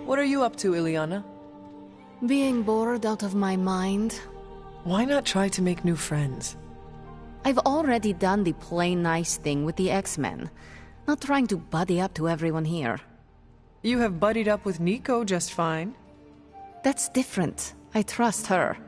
What are you up to, Ileana? Being bored out of my mind. Why not try to make new friends? I've already done the play nice thing with the X-Men. Not trying to buddy up to everyone here. You have buddied up with Nico just fine. That's different. I trust her.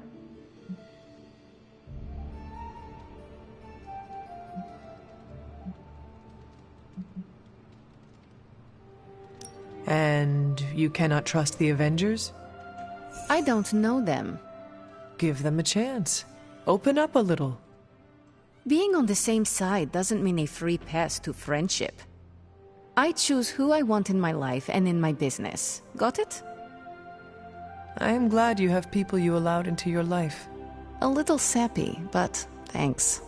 And you cannot trust the Avengers? I don't know them. Give them a chance. Open up a little. Being on the same side doesn't mean a free pass to friendship. I choose who I want in my life and in my business. Got it? I am glad you have people you allowed into your life. A little sappy, but thanks.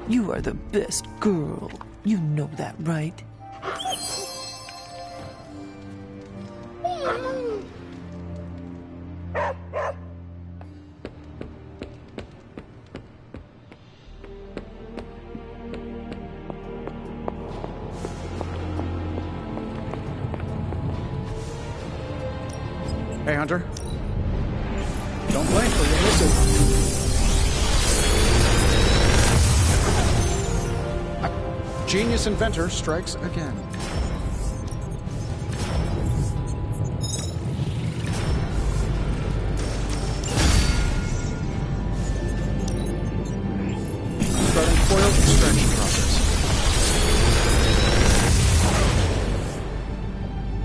You are the best girl. You know that, right? Hey, Hunter. Don't blink or you'll miss it. A genius inventor strikes again. Starting foil extraction process.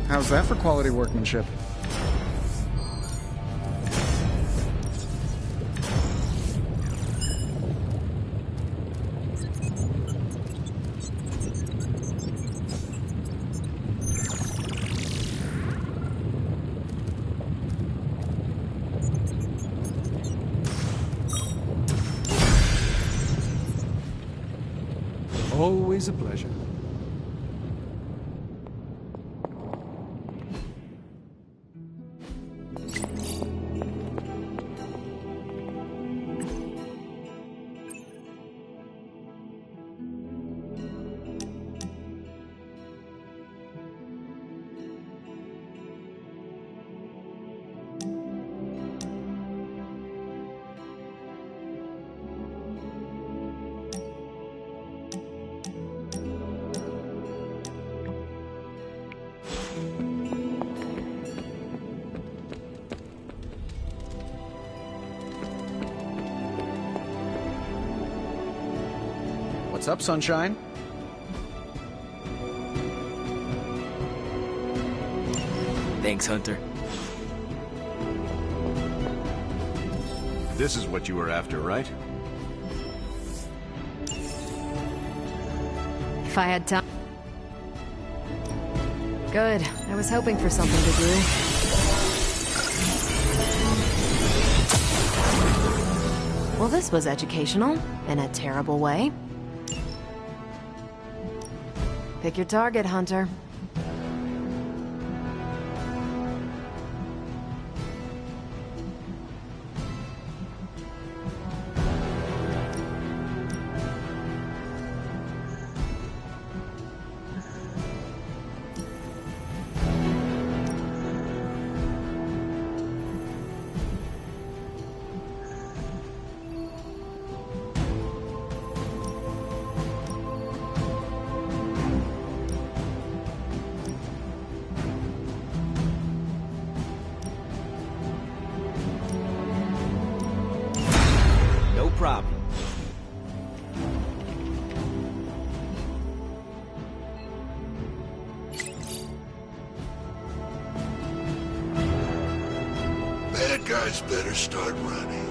How's that for quality workmanship? Always a pleasure. What's up, Sunshine? Thanks, Hunter. This is what you were after, right? If I had time... Good. I was hoping for something to do. Well, this was educational, in a terrible way. Pick your target, Hunter. No problem. Bad guys better start running.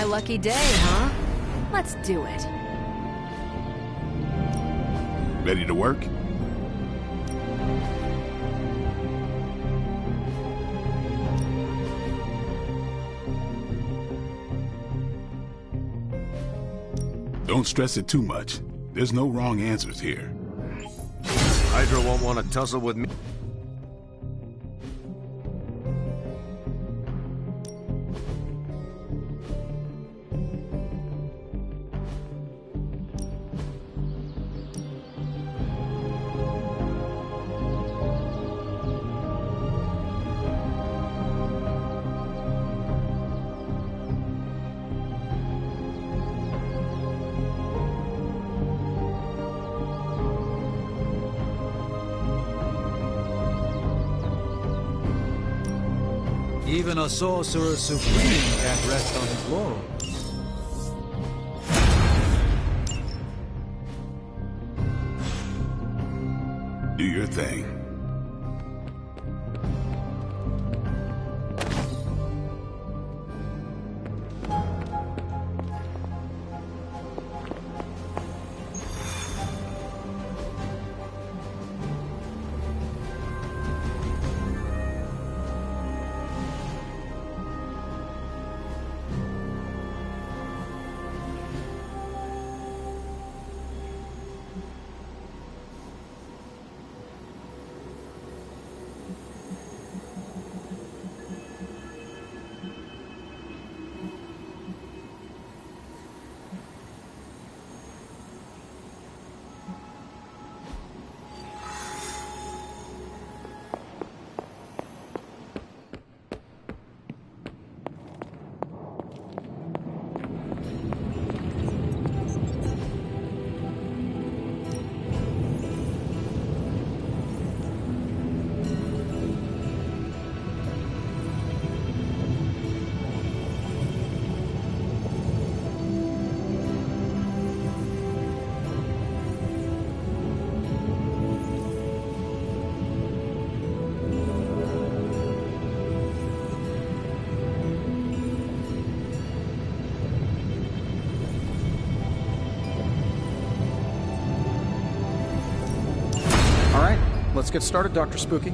My lucky day, huh? Let's do it. Ready to work? Don't stress it too much. There's no wrong answers here. Hydra won't want to tussle with me. Even a sorcerer supreme can't rest on his laurels. Do your thing. Let's get started, Dr. Spooky.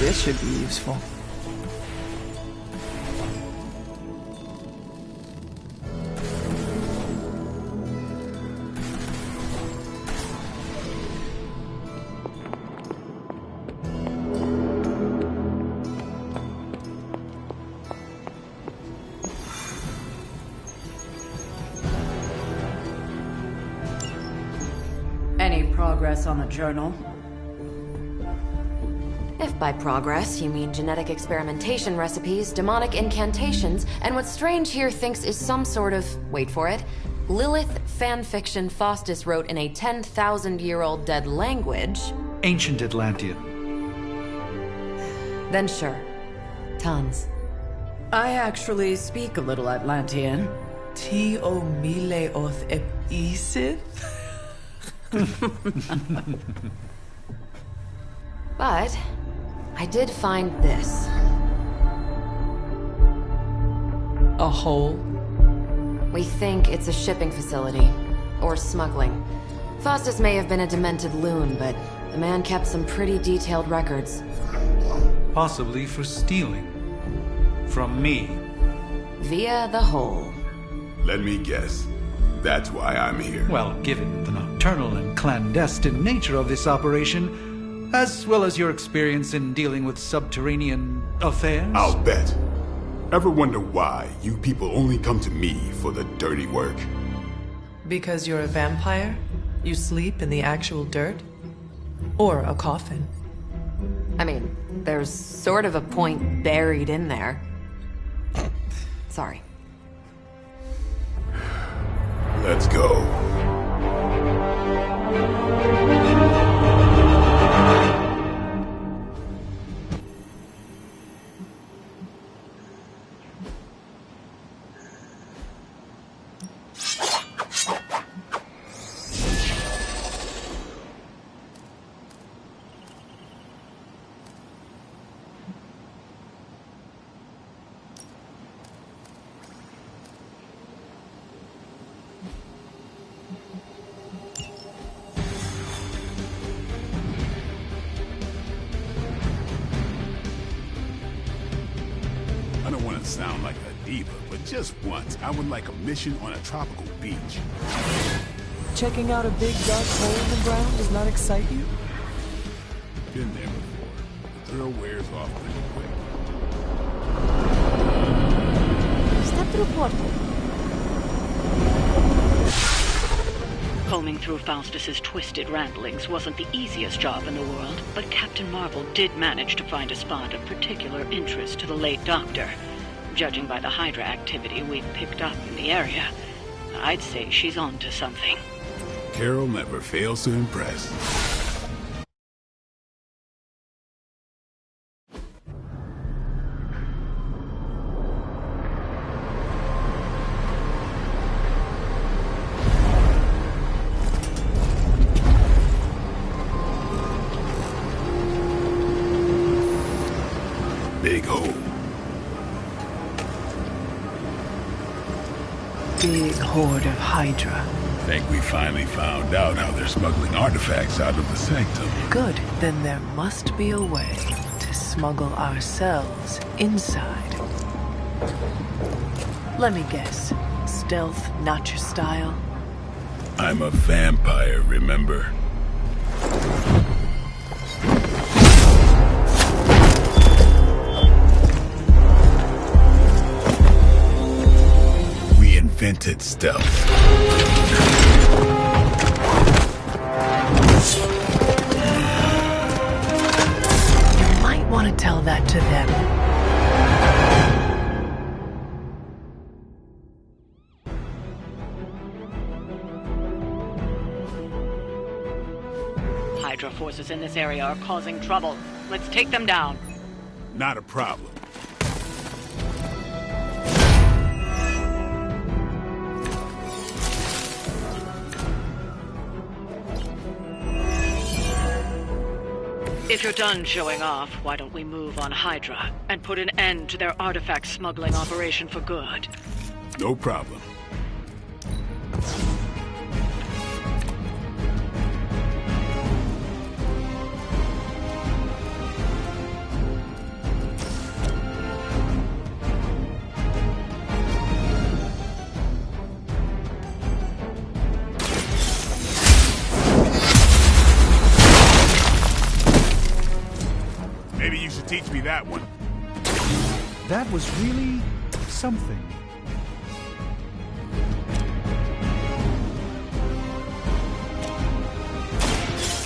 This should be useful. Any progress on the journal? If by progress you mean genetic experimentation recipes, demonic incantations, and what Strange here thinks is some sort of, wait for it, Lilith fanfiction Faustus wrote in a 10,000-year-old dead language... Ancient Atlantean. Then sure. Tons. I actually speak a little Atlantean. Ti o mile oth ep isith? But I did find this. A hole? We think it's a shipping facility. Or smuggling. Faustus may have been a demented loon, but the man kept some pretty detailed records. Possibly for stealing. From me. Via the hole. Let me guess. That's why I'm here. Well, given the nocturnal and clandestine nature of this operation, as well as your experience in dealing with subterranean affairs... I'll bet. Ever wonder why you people only come to me for the dirty work? Because you're a vampire? You sleep in the actual dirt? Or a coffin? I mean, there's sort of a point buried in there. Sorry. Let's go. sound like a diva, but just once, I would like a mission on a tropical beach. Checking out a big dark hole in the ground does not excite you? Been there before. The thrill wears off pretty quick. Step through portal. Combing through Faustus's twisted ramblings wasn't the easiest job in the world, but Captain Marvel did manage to find a spot of particular interest to the late Doctor. Judging by the Hydra activity we've picked up in the area, I'd say she's on to something. Carol never fails to impress. Big hole. Big horde of Hydra. Think we finally found out how they're smuggling artifacts out of the sanctum. Good. Then there must be a way to smuggle ourselves inside. Let me guess. Stealth, not your style? I'm a vampire, remember? We invented stealth. You might want to tell that to them. Hydra forces in this area are causing trouble. Let's take them down. Not a problem. If you're done showing off, why don't we move on Hydra and put an end to their artifact smuggling operation for good? No problem. Maybe you should teach me that one. That was really something.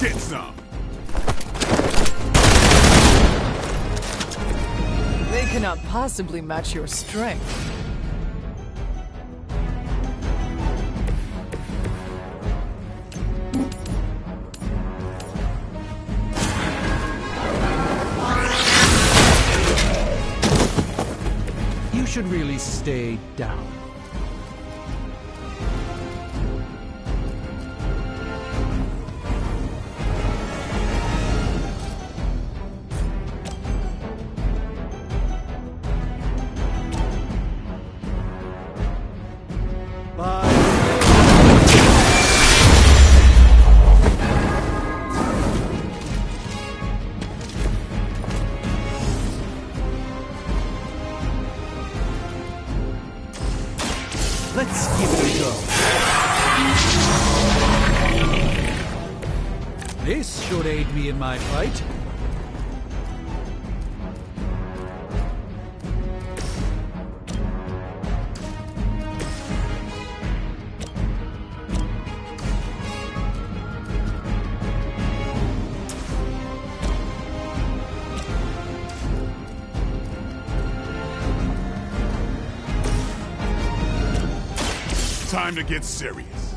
Get some. They cannot possibly match your strength. You should really stay down. Let's give it a go. This should aid me in my fight. Time to get serious.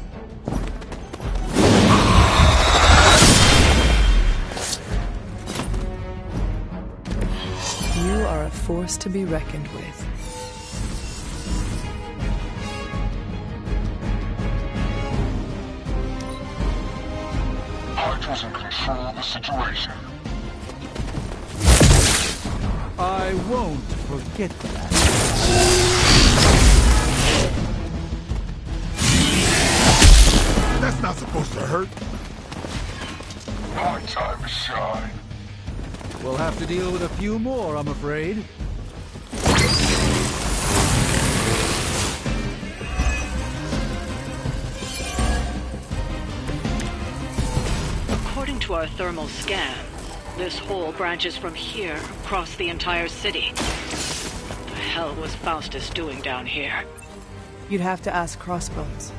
You are a force to be reckoned with. Hydra's in control of the situation. I won't forget that. That's not supposed to hurt. My time to shine. We'll have to deal with a few more, I'm afraid. for a thermal scan. This hole branches from here across the entire city. What the hell was Faustus doing down here? You'd have to ask Crossbones.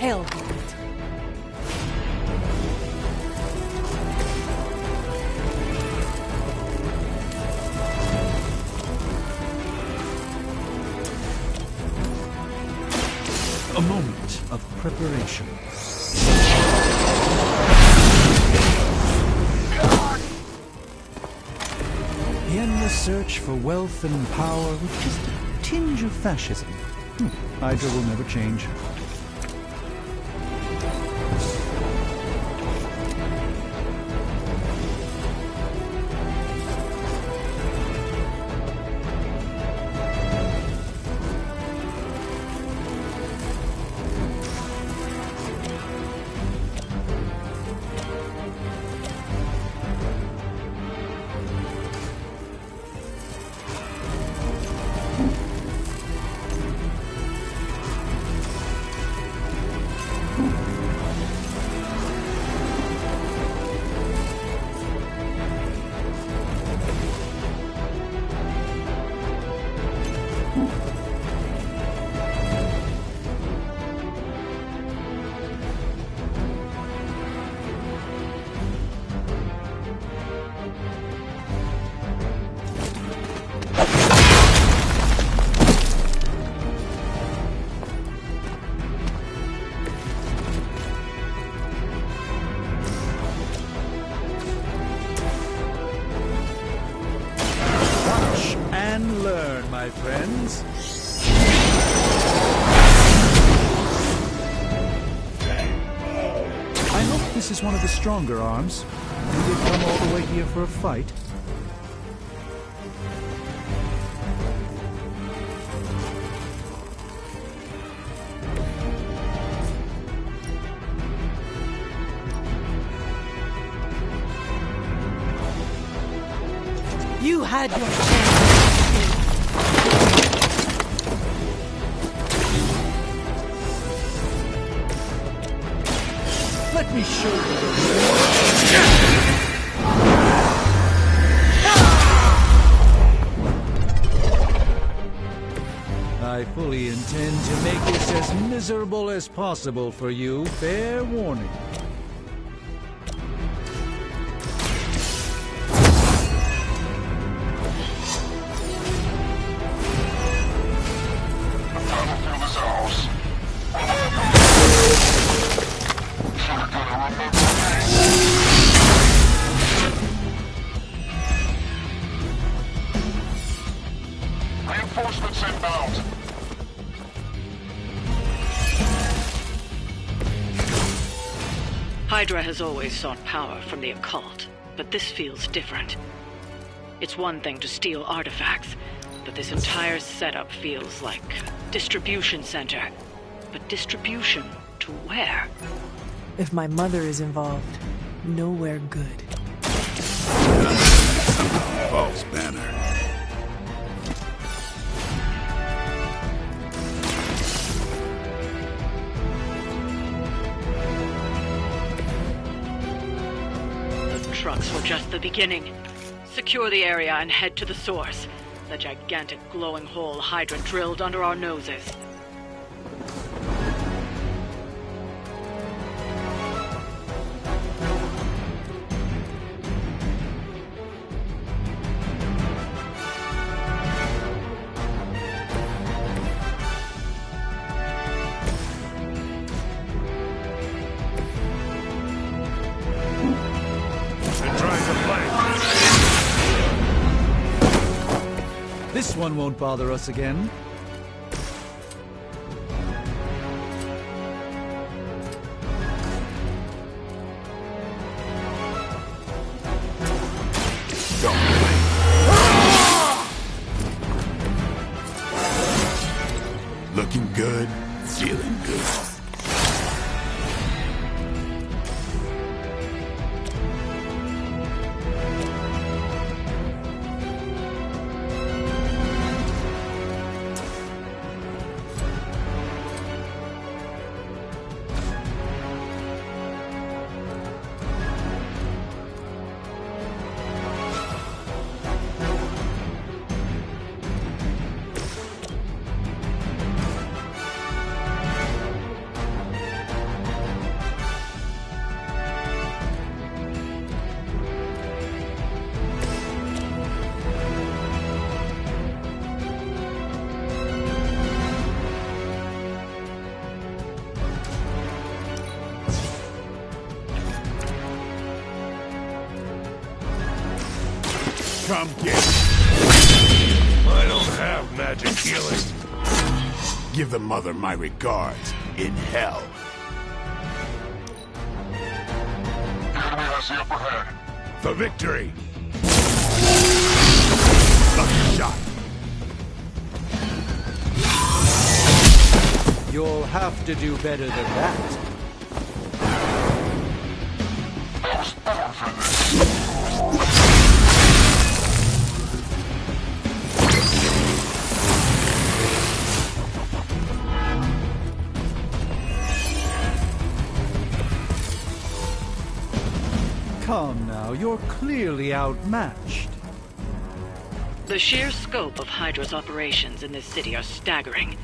Hell. A moment of preparation. The endless search for wealth and power with just a tinge of fascism. Hydra will never change. My friends. I hope this is one of the stronger arms. You did come all the way here for a fight. You had your chance. Let me show you. I fully intend to make this as miserable as possible for you. Fair warning. Reinforcements inbound. Hydra has always sought power from the occult, but this feels different. It's one thing to steal artifacts, but this entire setup feels like a distribution center. But distribution to where? If my mother is involved, nowhere good. False banner. Trucks were just the beginning. Secure the area and head to the source. The gigantic glowing hole Hydra drilled under our noses. This one won't bother us again. Looking good, feeling good. Come get it. I don't have magic healing. Give the mother my regards in hell. Enemy has the upper hand. For victory! Lucky shot. You'll have to do better than that. I was born for this. Come now, you're clearly outmatched. The sheer scope of Hydra's operations in this city are staggering,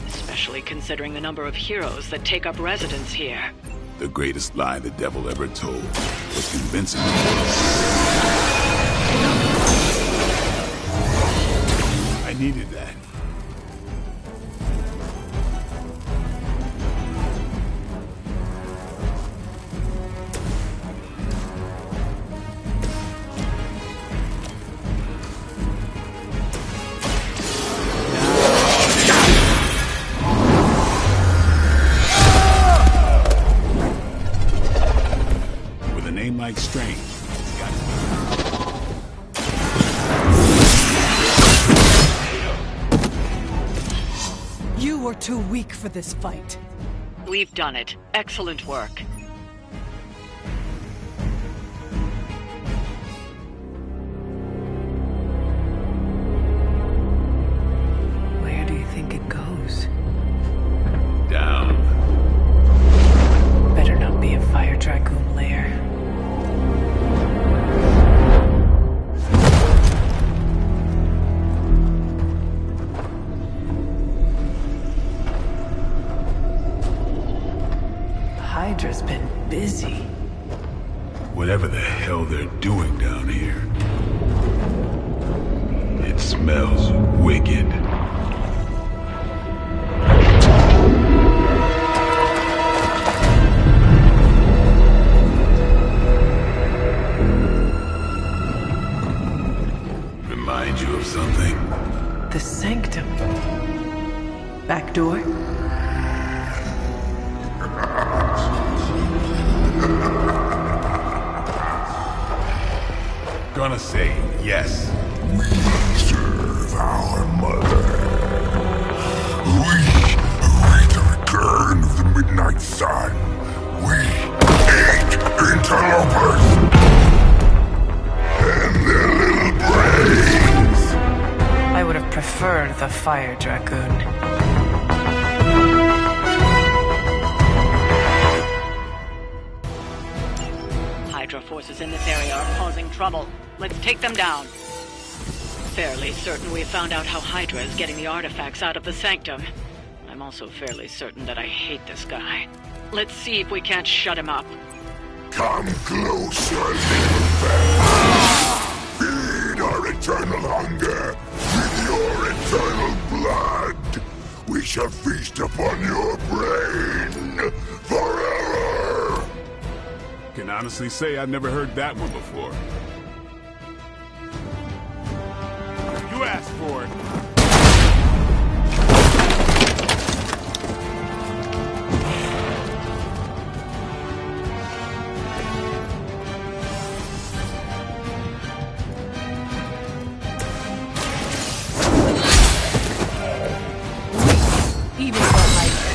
especially considering the number of heroes that take up residence here. The greatest lie the devil ever told was convincing me. I needed that. Like Strange. You were too weak for this fight. We've done it. Excellent work. Where do you think it goes? Down. Better not be a fire dragoon lair. Hydra's been busy. Whatever the hell they're doing down here. It smells wicked. Remind you of something? The sanctum. Back door? Gonna say yes. We serve our mother. We await the return of the midnight sun. We hate interlopers and their little brains. I would have preferred the fire dragoon. Hydra forces in this area are causing trouble. Let's take them down. Fairly certain we've found out how Hydra is getting the artifacts out of the sanctum. I'm also fairly certain that I hate this guy. Let's see if we can't shut him up. Come closer, little fan. Feed our eternal hunger with your eternal blood. We shall feast upon your brain forever. Can honestly say I've never heard that one before. You asked for it. Even for Hydra.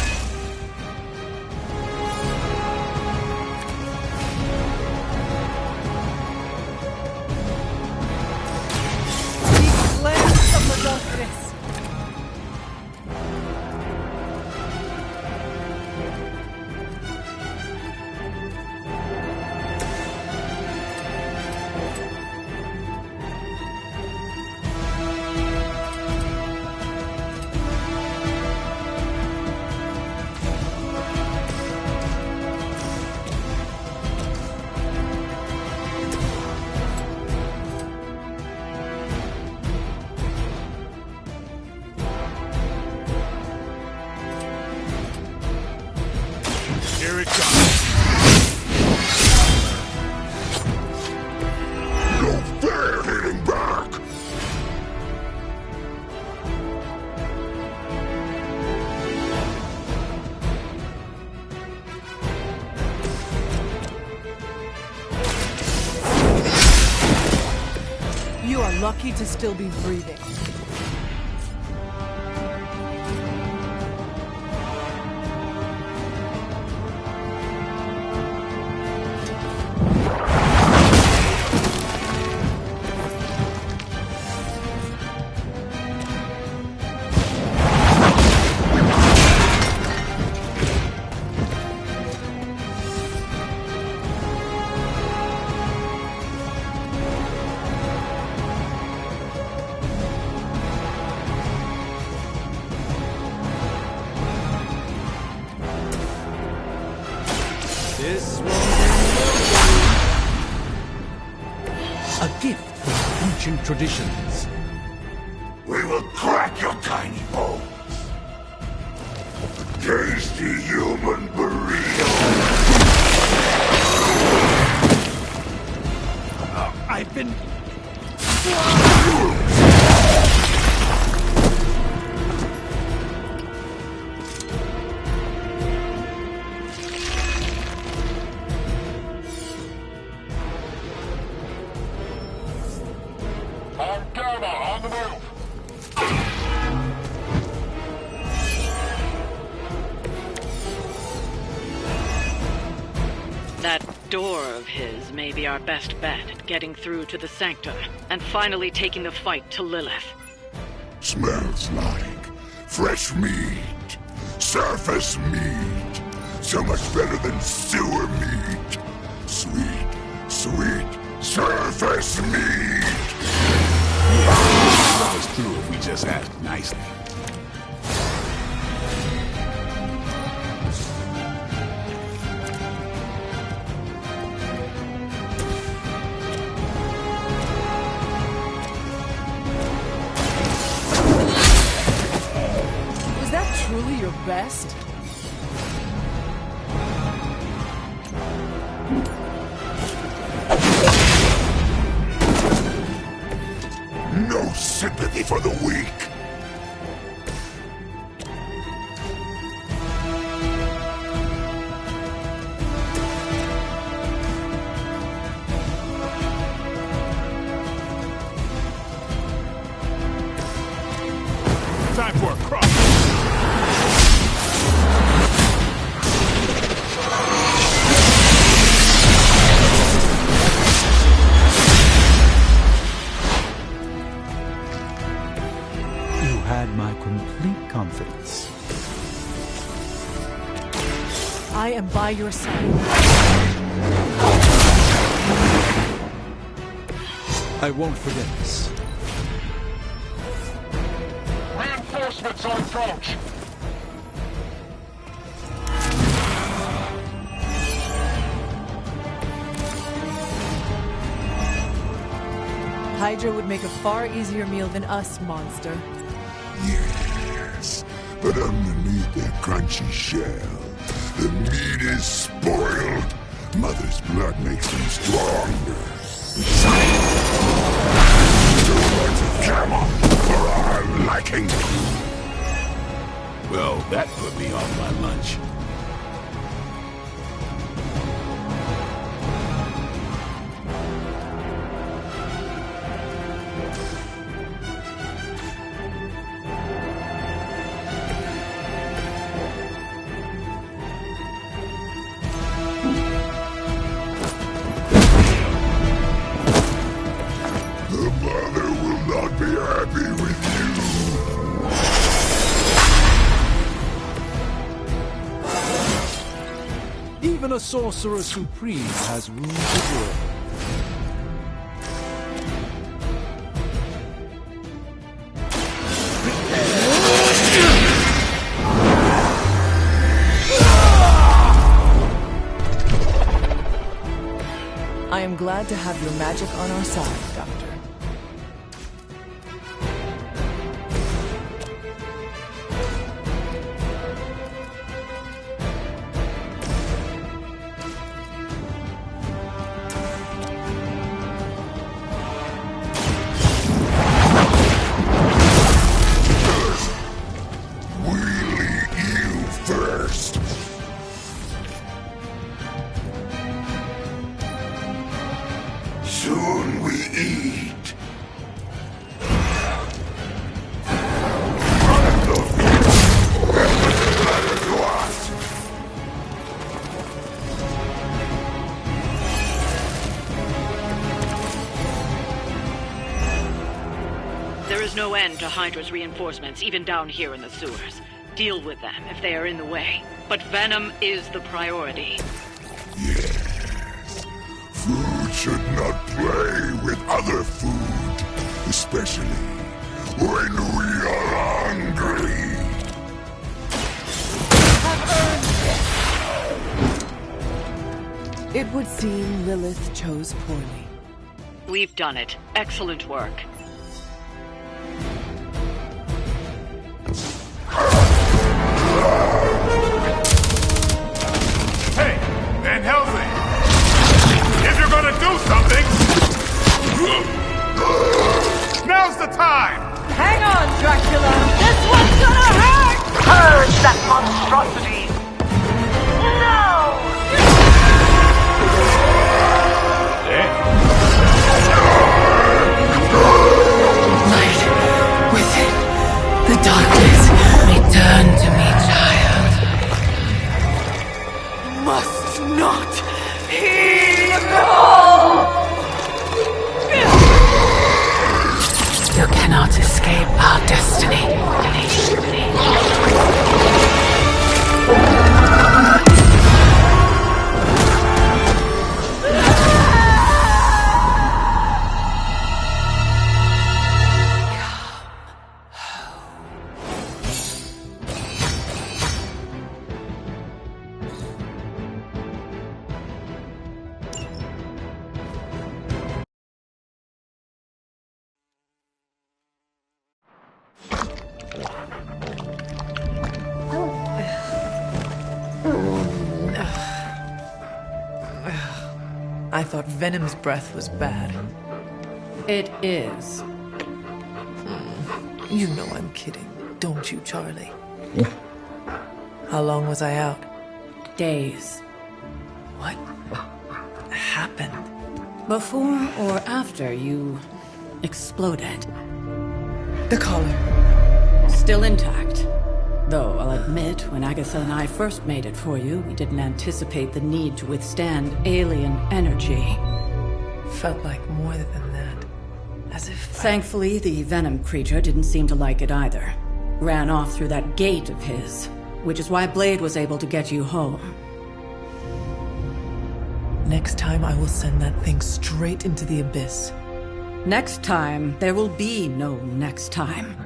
Glance of the darkness. Here it comes. No fair hitting back. lucky to still be breathing. This will a gift from ancient traditions. We will crack your tiny bones. Tasty human burrito. I've been... On the move. That door of his may be our best bet at getting through to the Sanctum and finally taking the fight to Lilith. Smells like fresh meat. Surface meat. So much better than sewer meat. Sweet, sweet surface meat. That was true if we just asked nicely. Was that truly your best? No sympathy for the weak. Time for a crop. Had my complete confidence. I am by your side. I won't forget this. Reinforcements on approach. Hydra would make a far easier meal than us, monster. Yes, but underneath their crunchy shell, the meat is spoiled. Mother's blood makes them stronger. Too much camel for our liking. Well, that put me off my lunch. Even a sorcerer supreme has room to grow. I am glad to have your magic on our side, Doctor. Soon we eat. There is no end to Hydra's reinforcements, even down here in the sewers. Deal with them if they are in the way. But Venom is the priority. Yes. Food should not play with other food, especially when we are hungry. It would seem Lilith chose poorly. We've done it. Excellent work. Hey, Van Helsing! If you're gonna do something, now's the time! Hang on, Dracula! This one's gonna hurt! Purge that monstrosity! No! Light within the darkness, return to me, child. You must not heed the call! You cannot escape our destiny. I thought Venom's breath was bad. It is. You know I'm kidding, don't you, Charlie? How long was I out? Days. What happened? Before or after you exploded. The collar. Still intact. Though, I'll admit, when Agatha and I first made it for you, we didn't anticipate the need to withstand alien energy. Felt like more than that. As if... Thankfully, the Venom creature didn't seem to like it either. Ran off through that gate of his, which is why Blade was able to get you home. Next time I will send that thing straight into the abyss. Next time, there will be no next time.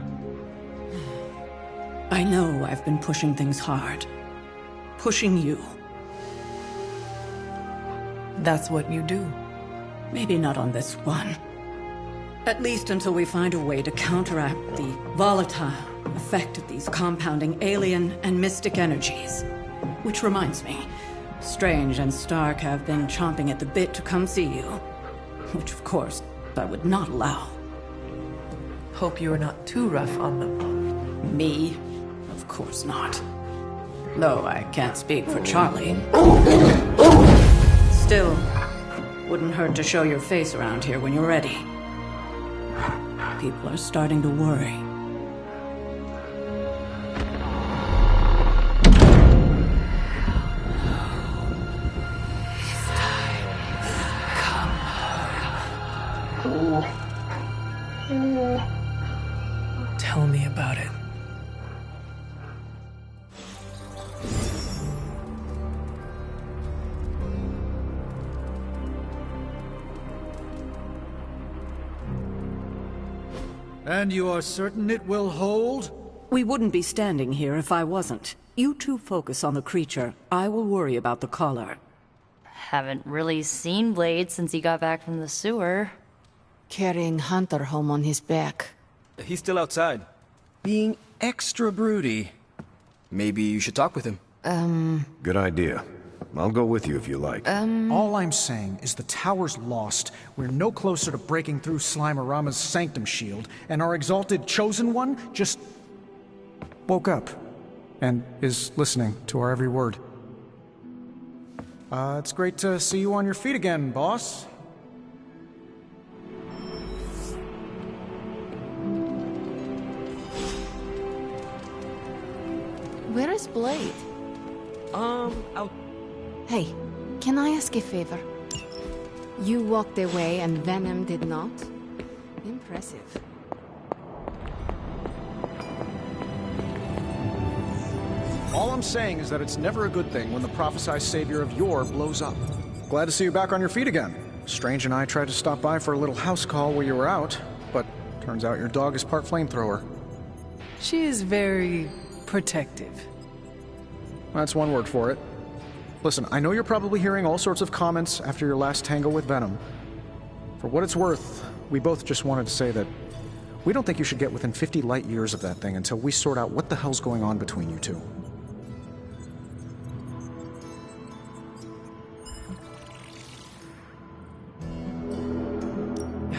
I know I've been pushing things hard. Pushing you. That's what you do. Maybe not on this one. At least until we find a way to counteract the volatile effect of these compounding alien and mystic energies. Which reminds me, Strange and Stark have been chomping at the bit to come see you. Which, of course, I would not allow. Hope you are not too rough on them. Me? Of course not. Though I can't speak for Charlie. Still, wouldn't hurt to show your face around here when you're ready. People are starting to worry. Tell me about it. And you are certain it will hold? We wouldn't be standing here if I wasn't. You two focus on the creature. I will worry about the collar. Haven't really seen Blade since he got back from the sewer. Carrying Hunter home on his back. He's still outside. Being extra broody. Maybe you should talk with him. Good idea. I'll go with you if you like. All I'm saying is the tower's lost. We're no closer to breaking through Slimerama's sanctum shield, and our exalted chosen one just woke up and is listening to our every word. It's great to see you on your feet again, boss. Where is Blade? Out. Hey, can I ask a favor? You walked away and Venom did not? Impressive. All I'm saying is that it's never a good thing when the prophesized savior of yore blows up. Glad to see you back on your feet again. Strange and I tried to stop by for a little house call while you were out, but turns out your dog is part flamethrower. She is very protective. That's one word for it. Listen, I know you're probably hearing all sorts of comments after your last tango with Venom. For what it's worth, we both just wanted to say that we don't think you should get within 50 light years of that thing until we sort out what the hell's going on between you two.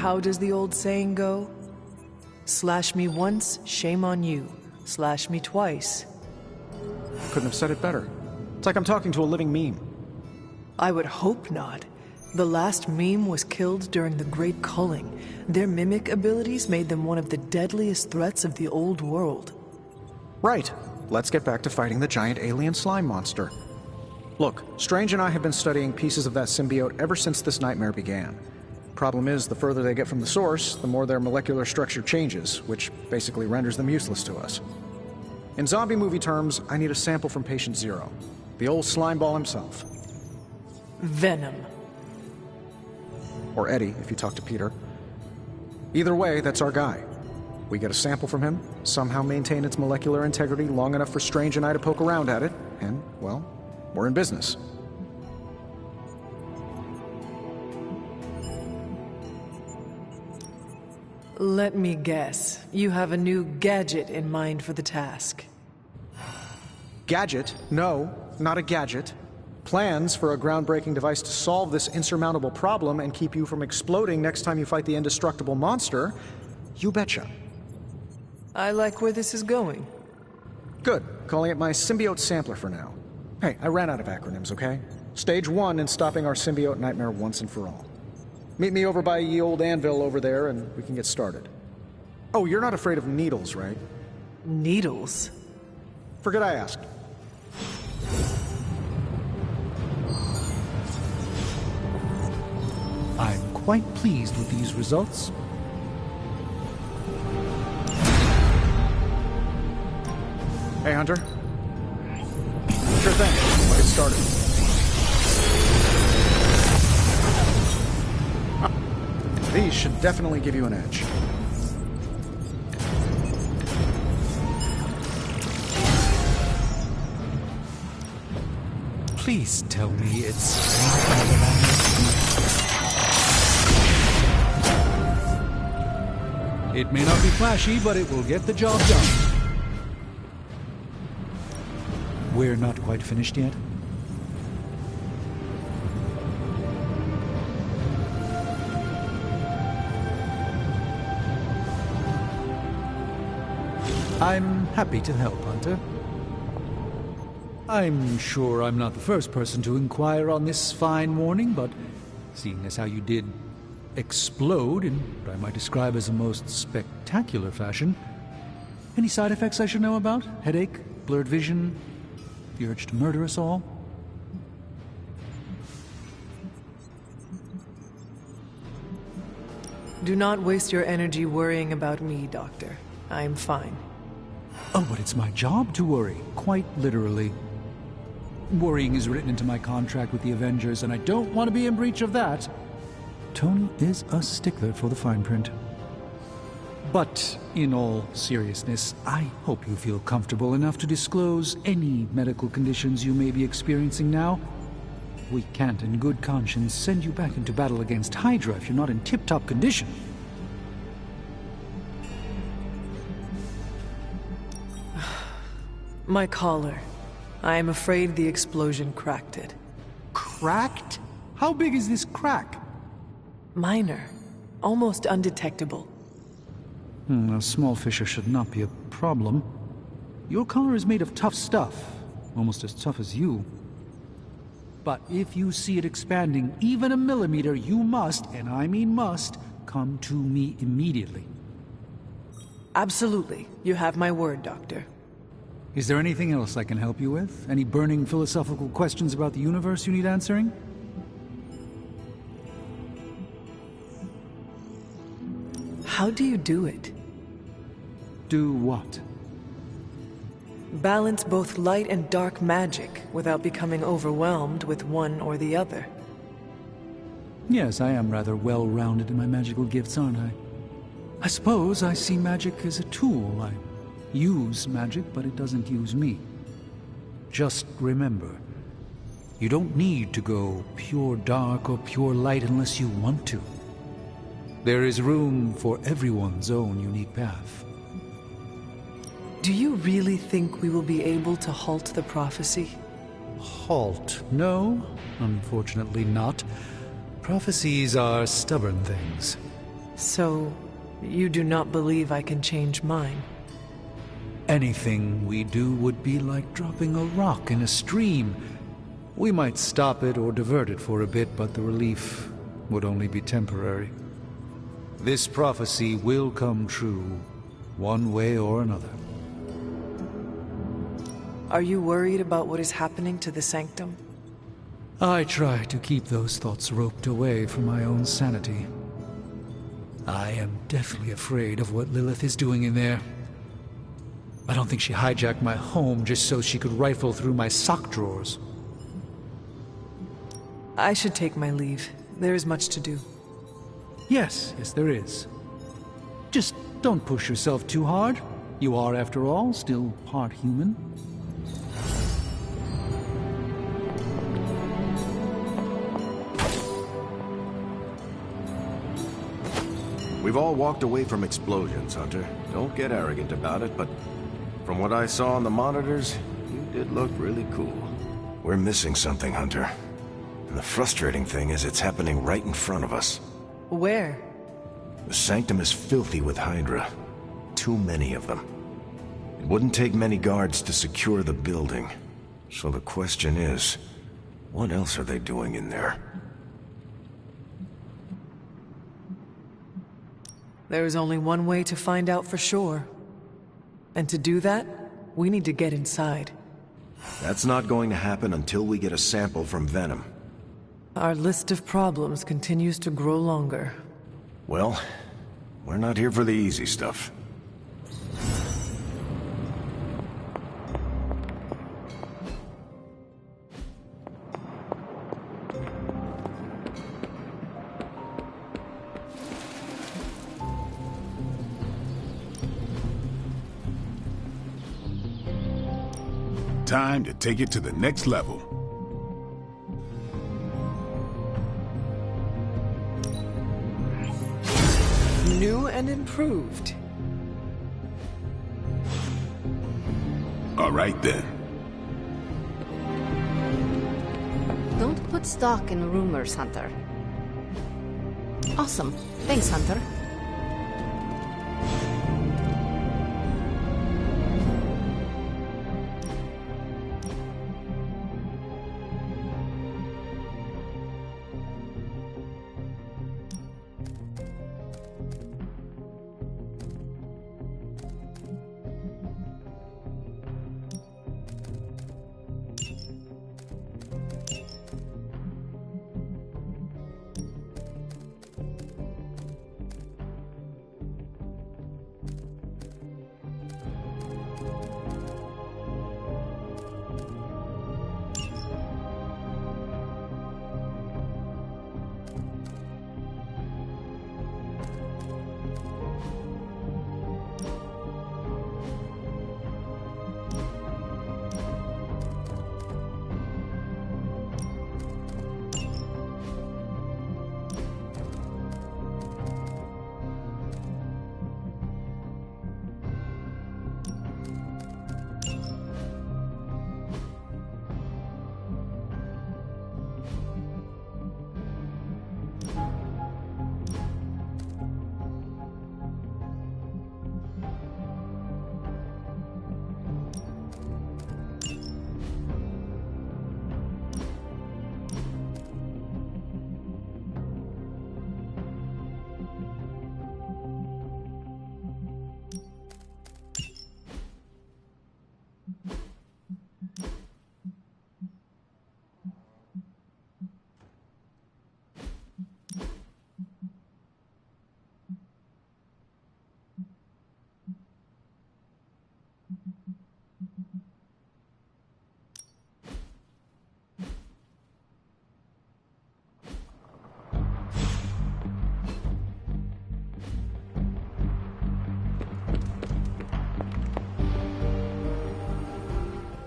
How does the old saying go? Slash me once, shame on you. Slash me twice. Couldn't have said it better. It's like I'm talking to a living meme. I would hope not. The last meme was killed during the Great Culling. Their mimic abilities made them one of the deadliest threats of the old world. Right. Let's get back to fighting the giant alien slime monster. Look, Strange and I have been studying pieces of that symbiote ever since this nightmare began. Problem is, the further they get from the source, the more their molecular structure changes, which basically renders them useless to us. In zombie movie terms, I need a sample from Patient Zero. The old slime ball himself. Venom. Or Eddie, if you talk to Peter. Either way, that's our guy. We get a sample from him, somehow maintain its molecular integrity long enough for Strange and I to poke around at it, and, well, we're in business. Let me guess. You have a new gadget in mind for the task. Gadget? No, not a gadget. Plans for a groundbreaking device to solve this insurmountable problem and keep you from exploding next time you fight the indestructible monster? You betcha. I like where this is going. Good. Calling it my symbiote sampler for now. Hey, I ran out of acronyms, okay? Stage 1 in stopping our symbiote nightmare once and for all. Meet me over by ye old anvil over there and we can get started. Oh, you're not afraid of needles, right? Needles? Forget I asked. I'm quite pleased with these results. Hey, Hunter. Sure thing. Let's get started. These should definitely give you an edge. Please tell me it's... It may not be flashy, but it will get the job done. We're not quite finished yet. I'm happy to help, Hunter. I'm sure I'm not the first person to inquire on this fine morning, but seeing as how you did explode in what I might describe as a most spectacular fashion, any side effects I should know about? Headache? Blurred vision? The urge to murder us all? Do not waste your energy worrying about me, Doctor. I'm fine. Oh, but it's my job to worry, quite literally. Worrying is written into my contract with the Avengers, and I don't want to be in breach of that. Tony is a stickler for the fine print. But, in all seriousness, I hope you feel comfortable enough to disclose any medical conditions you may be experiencing now. We can't, in good conscience, send you back into battle against Hydra if you're not in tip-top condition. My collar. I am afraid the explosion cracked it. Cracked? How big is this crack? Minor. Almost undetectable. A small fissure should not be a problem. Your collar is made of tough stuff. Almost as tough as you. But if you see it expanding even a millimeter, you must, and I mean must, come to me immediately. Absolutely. You have my word, Doctor. Is there anything else I can help you with? Any burning philosophical questions about the universe you need answering? How do you do it? Do what? Balance both light and dark magic without becoming overwhelmed with one or the other. Yes, I am rather well-rounded in my magical gifts, aren't I? I suppose I see magic as a tool. I use magic, but it doesn't use me. Just remember, you don't need to go pure dark or pure light unless you want to. There is room for everyone's own unique path. Do you really think we will be able to halt the prophecy? Halt? No, unfortunately not. Prophecies are stubborn things. So, you do not believe I can change mine? Anything we do would be like dropping a rock in a stream. We might stop it or divert it for a bit, but the relief would only be temporary. This prophecy will come true, one way or another. Are you worried about what is happening to the Sanctum? I try to keep those thoughts roped away from my own sanity. I am deathly afraid of what Lilith is doing in there. I don't think she hijacked my home just so she could rifle through my sock drawers. I should take my leave. There is much to do. Yes, there is. Just don't push yourself too hard. You are, after all, still part human. We've all walked away from explosions, Hunter. Don't get arrogant about it, but from what I saw on the monitors, you did look really cool. We're missing something, Hunter. And the frustrating thing is it's happening right in front of us. Where? The Sanctum is filthy with Hydra. Too many of them. It wouldn't take many guards to secure the building. So the question is, what else are they doing in there? There is only one way to find out for sure. And to do that, we need to get inside. That's not going to happen until we get a sample from Venom. Our list of problems continues to grow longer. Well, we're not here for the easy stuff. Time to take it to the next level. New and improved. All right then. Don't put stock in rumors, Hunter. Awesome. Thanks, Hunter.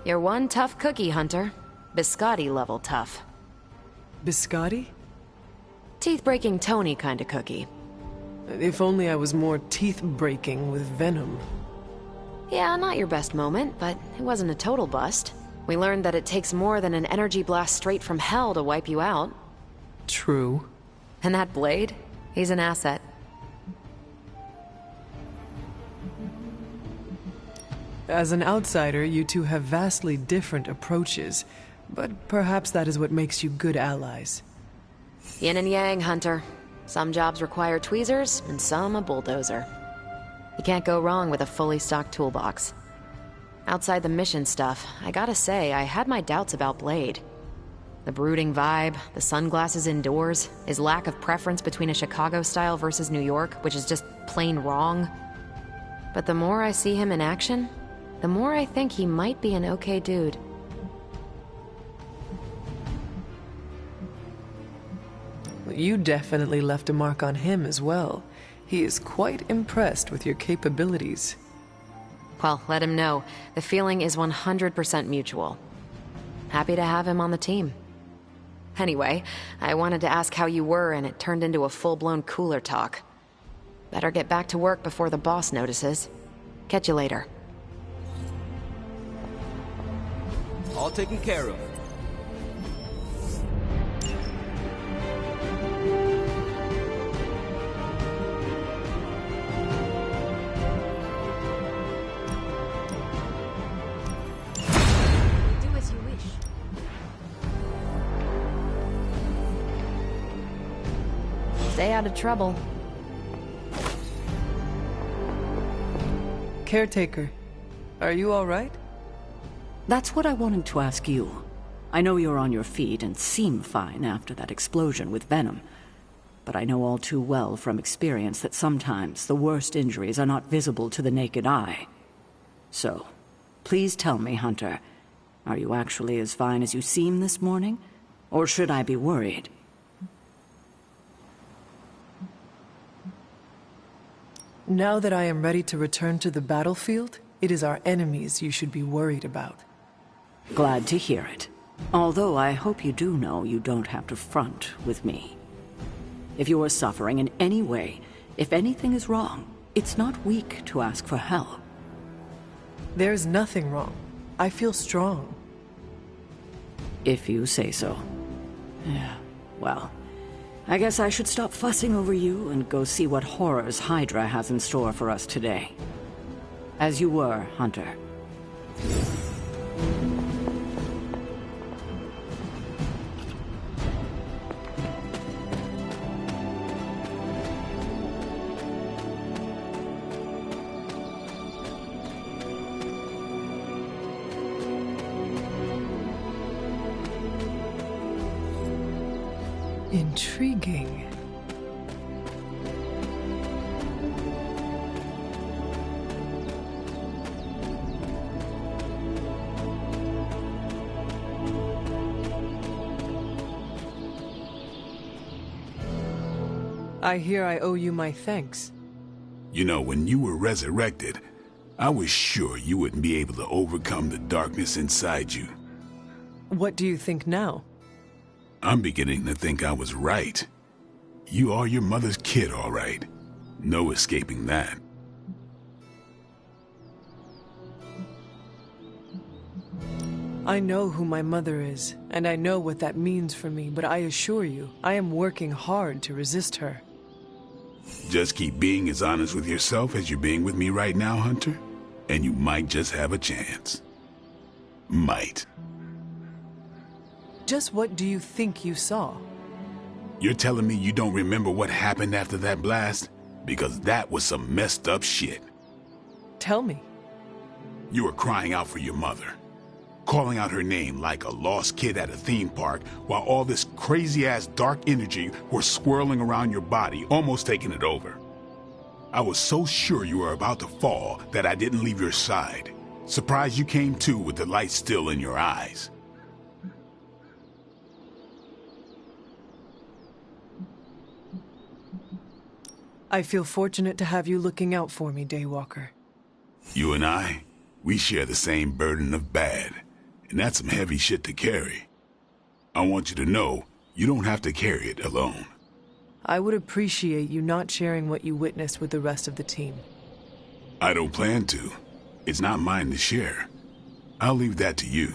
You're one tough cookie, Hunter. Biscotti level tough. Biscotti? Teeth-breaking Tony kind of cookie. If only I was more teeth-breaking with Venom. Yeah, not your best moment, but it wasn't a total bust. We learned that it takes more than an energy blast straight from hell to wipe you out. True. And that blade? He's an asset. As an outsider, you two have vastly different approaches, but perhaps that is what makes you good allies. Yin and yang, Hunter. Some jobs require tweezers, and some a bulldozer. You can't go wrong with a fully stocked toolbox. Outside the mission stuff, I gotta say, I had my doubts about Blade. The brooding vibe, the sunglasses indoors, his lack of preference between a Chicago style versus New York, which is just plain wrong. But the more I see him in action, the more I think he might be an okay dude. You definitely left a mark on him as well. He is quite impressed with your capabilities. Well, let him know. The feeling is 100% mutual. Happy to have him on the team. Anyway, I wanted to ask how you were, and it turned into a full-blown cooler talk. Better get back to work before the boss notices. Catch you later. All taken care of. Do as you wish. Stay out of trouble. Caretaker, are you all right? That's what I wanted to ask you. I know you're on your feet and seem fine after that explosion with Venom. But I know all too well from experience that sometimes the worst injuries are not visible to the naked eye. So, please tell me, Hunter, are you actually as fine as you seem this morning? Or should I be worried? Now that I am ready to return to the battlefield, it is our enemies you should be worried about. Glad to hear it. Although I hope you do know you don't have to front with me. If you are suffering in any way, if anything is wrong, it's not weak to ask for help. There's nothing wrong. I feel strong. If you say so. Yeah, well, I guess I should stop fussing over you and go see what horrors Hydra has in store for us today. As you were, Hunter. Intriguing. I hear I owe you my thanks. You know, when you were resurrected, I was sure you wouldn't be able to overcome the darkness inside you. What do you think now? I'm beginning to think I was right. You are your mother's kid, all right. No escaping that. I know who my mother is, and I know what that means for me, but I assure you, I am working hard to resist her. Just keep being as honest with yourself as you're being with me right now, Hunter, and you might just have a chance. Might. Just what do you think you saw? You're telling me you don't remember what happened after that blast? Because that was some messed up shit. Tell me. You were crying out for your mother, calling out her name like a lost kid at a theme park, while all this crazy-ass dark energy was swirling around your body, almost taking it over. I was so sure you were about to fall that I didn't leave your side. Surprised you came to with the light still in your eyes. I feel fortunate to have you looking out for me, Daywalker. You and I, we share the same burden of bad. and that's some heavy shit to carry. I want you to know you don't have to carry it alone. I would appreciate you not sharing what you witnessed with the rest of the team. I don't plan to. It's not mine to share. I'll leave that to you.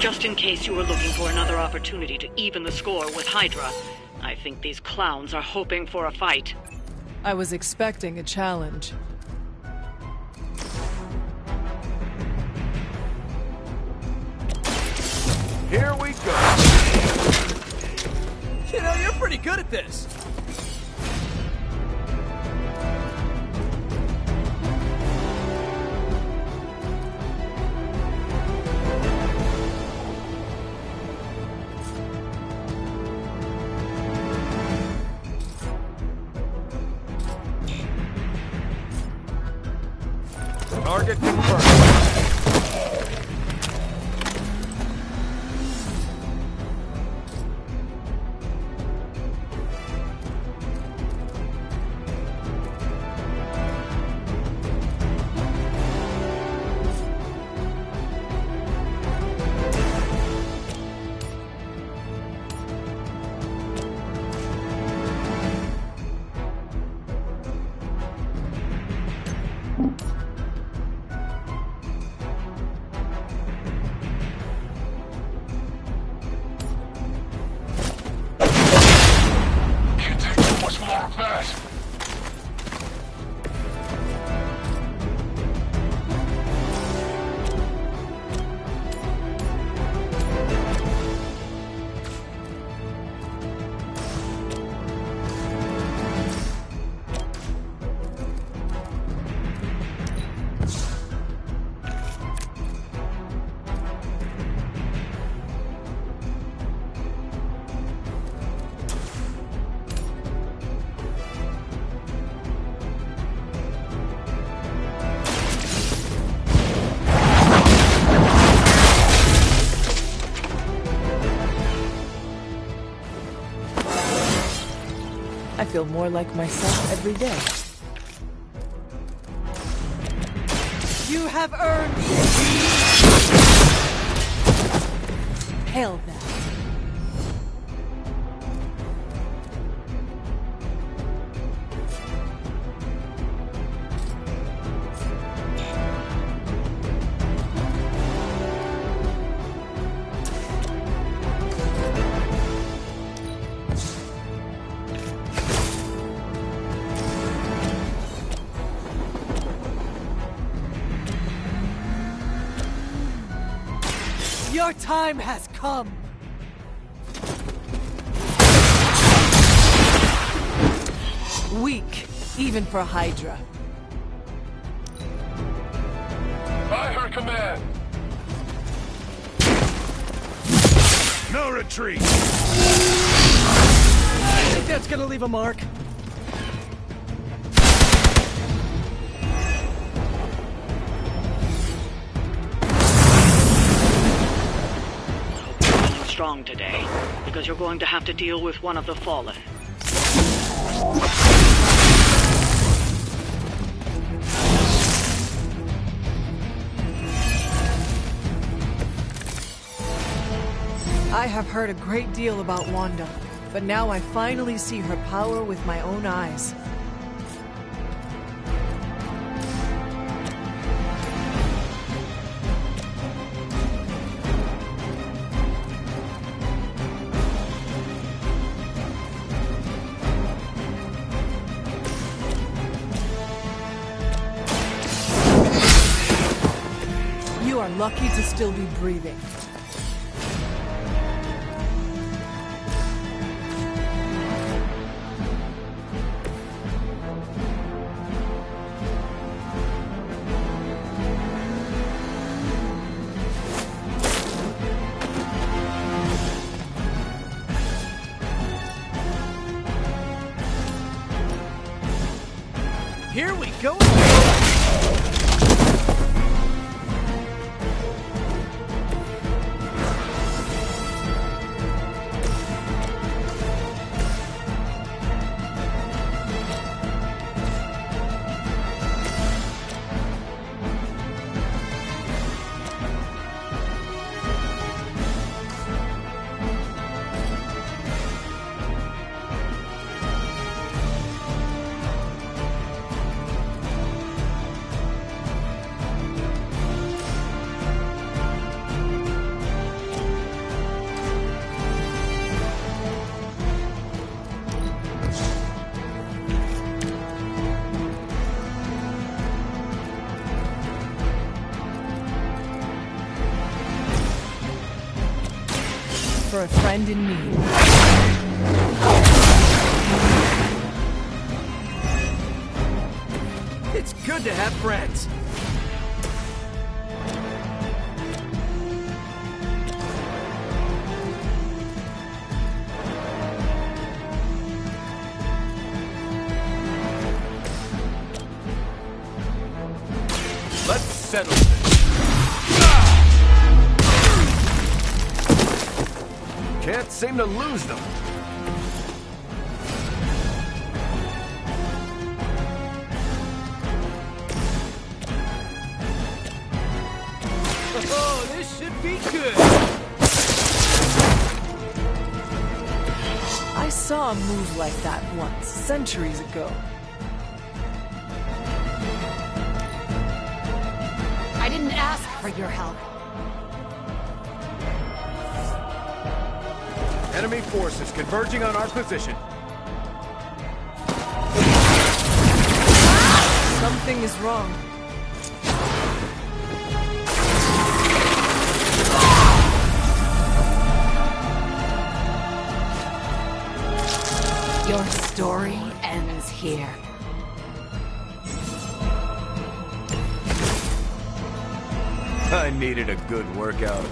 Just in case you were looking for another opportunity to even the score with Hydra, I think these clowns are hoping for a fight. I was expecting a challenge. Here we go. You know, you're pretty good at this. Target confirmed. I feel more like myself every day. You have earned hell now. Your time has come! Weak, even for Hydra. By her command! No retreat! I think that's gonna leave a mark. You're strong today, because you're going to have to deal with one of the Fallen. I have heard a great deal about Wanda, but now I finally see her power with my own eyes. You are lucky to still be breathing. Here we go. For a friend in need. It's good to have friends. Let's settle this. Can't seem to lose them. Oh, this should be good. I saw a move like that once, centuries ago. I didn't ask for your help. Enemy forces converging on our position. Something is wrong. Your story ends here. I needed a good workout.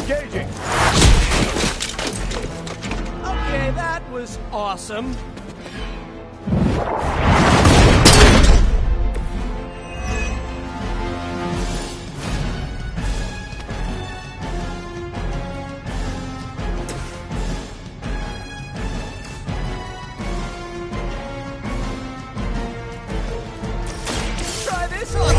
Engaging! Okay, that was awesome. Try this on.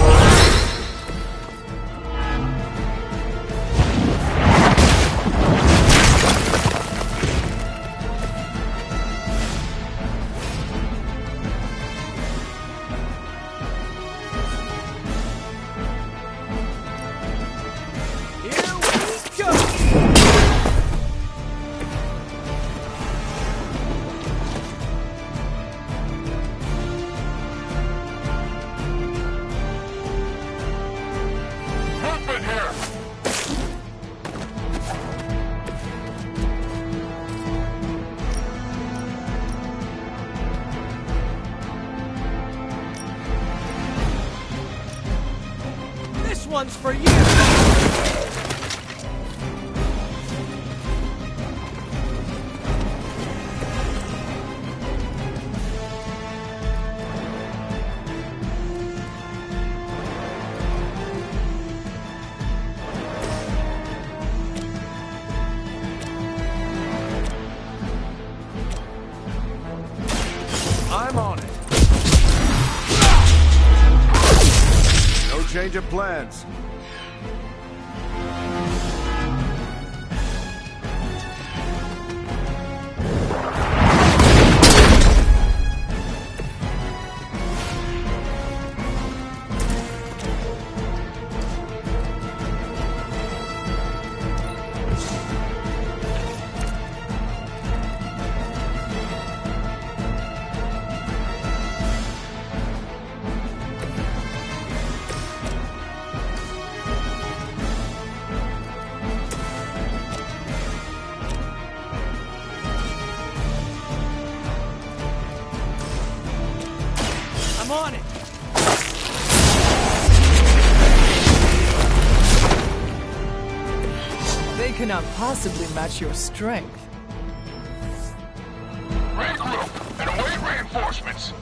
one's for you! I'm on it. No change of plans. I'm on it! They cannot possibly match your strength. Regroup and await reinforcements.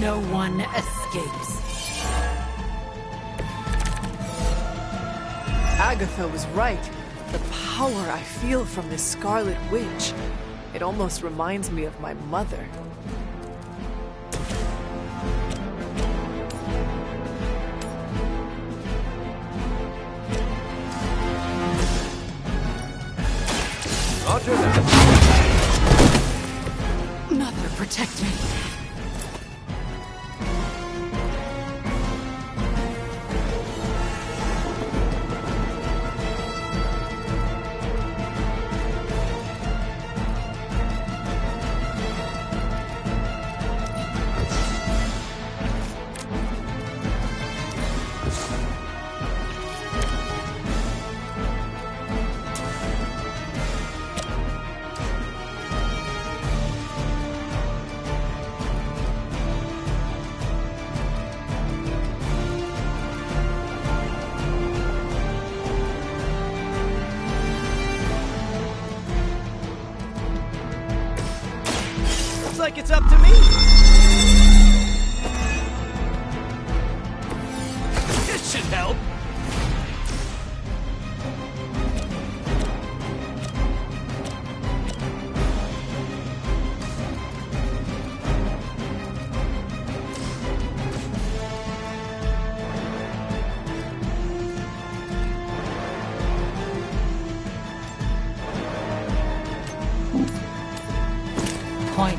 No one escapes. Agatha was right. The power I feel from this Scarlet Witch. It almost reminds me of my mother. Roger that. Mother, protect me. Looks like it's up to me! This should help! Point.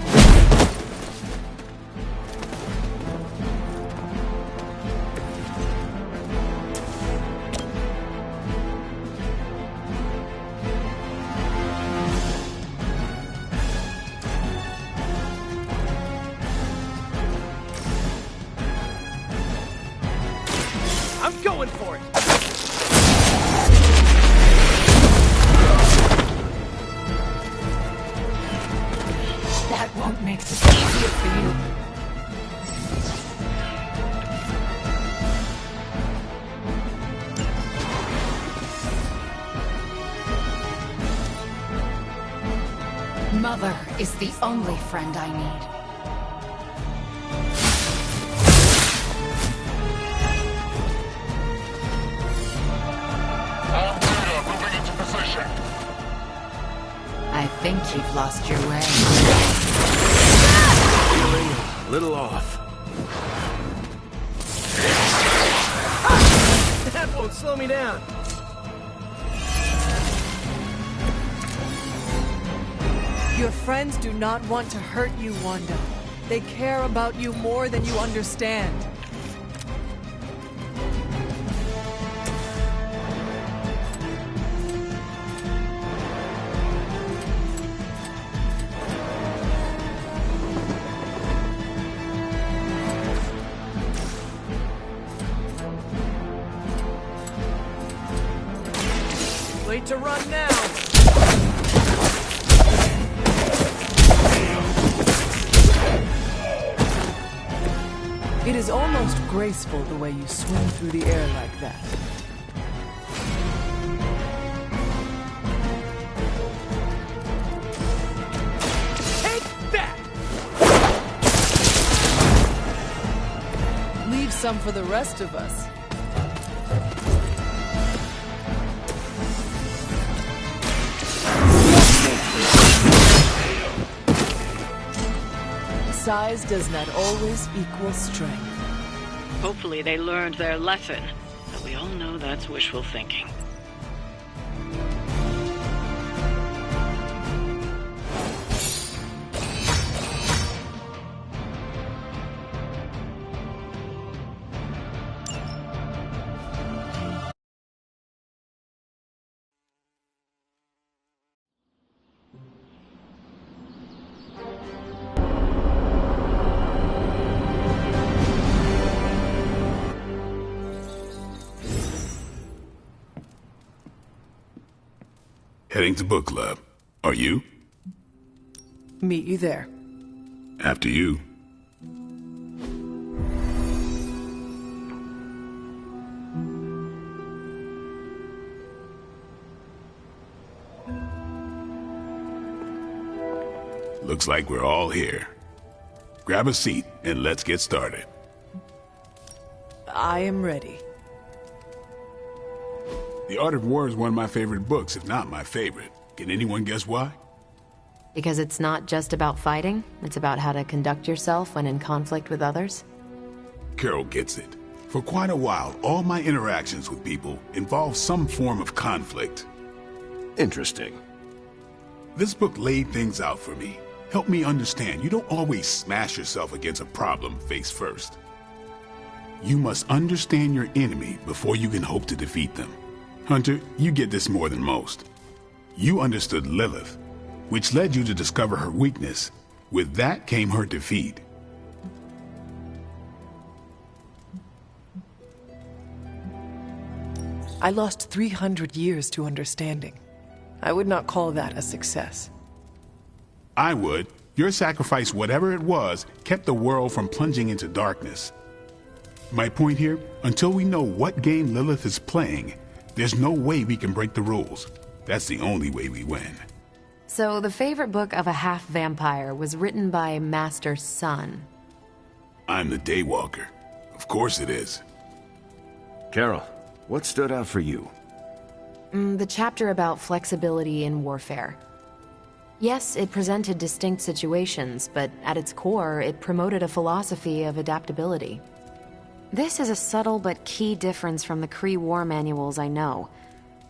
I'm going for it! That won't make this easier for you. Mother is the only friend I need. All data moving into position. I think you've lost your way. Feeling a little off. That won't slow me down! Your friends do not want to hurt you, Wanda. They care about you more than you understand. right to run now. It is almost graceful the way you swing through the air like that. Take that! Leave some for the rest of us. Size does not always equal strength. Hopefully they learned their lesson, but we all know that's wishful thinking. Heading to book club. Are you? Meet you there. After you. Looks like we're all here. Grab a seat and let's get started. I am ready. The Art of War is one of my favorite books, if not my favorite. Can anyone guess why? Because it's not just about fighting, it's about how to conduct yourself when in conflict with others. Carol gets it. For quite a while, all my interactions with people involve some form of conflict. Interesting. This book laid things out for me. Helped me understand you don't always smash yourself against a problem face first. You must understand your enemy before you can hope to defeat them. Hunter, you get this more than most. You understood Lilith, which led you to discover her weakness. With that came her defeat. I lost 300 years to understanding. I would not call that a success. I would. Your sacrifice, whatever it was, kept the world from plunging into darkness. My point here, until we know what game Lilith is playing, there's no way we can break the rules. That's the only way we win. So the favorite book of a half-vampire was written by Master Sun. I'm the Daywalker. Of course it is. Carol, what stood out for you? The chapter about flexibility in warfare. Yes, it presented distinct situations, but at its core, it promoted a philosophy of adaptability. This is a subtle but key difference from the Kree war manuals I know.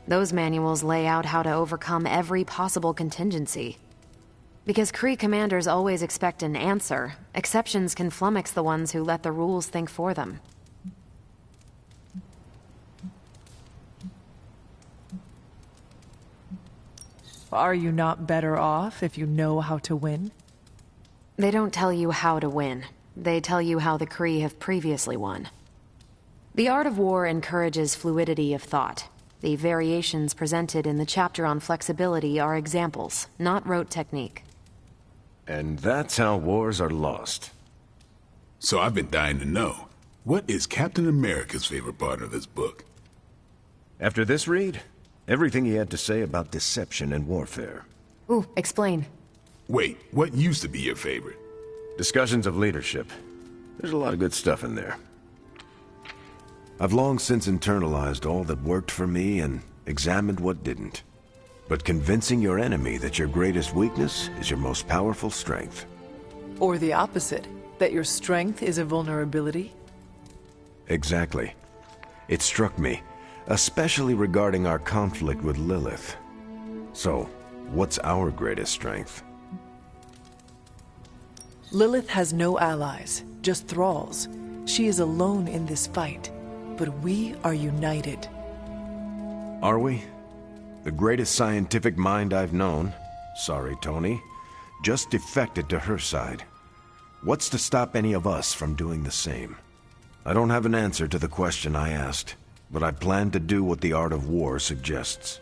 Those manuals lay out how to overcome every possible contingency. Because Kree commanders always expect an answer, exceptions can flummox the ones who let the rules think for them. Are you not better off if you know how to win? They don't tell you how to win. They tell you how the Kree have previously won. The Art of War encourages fluidity of thought. The variations presented in the chapter on flexibility are examples, not rote technique. And that's how wars are lost. So I've been dying to know, what is Captain America's favorite part of this book? After this read, everything he had to say about deception and warfare. Ooh, explain. Wait, what used to be your favorite? Discussions of leadership. There's a lot of good stuff in there. I've long since internalized all that worked for me and examined what didn't. But convincing your enemy that your greatest weakness is your most powerful strength. Or the opposite, that your strength is a vulnerability? Exactly. It struck me, especially regarding our conflict with Lilith. So, what's our greatest strength? Lilith has no allies, just thralls. She is alone in this fight, but we are united. Are we? The greatest scientific mind I've known, sorry Tony, just defected to her side. What's to stop any of us from doing the same? I don't have an answer to the question I asked, but I plan to do what the Art of War suggests.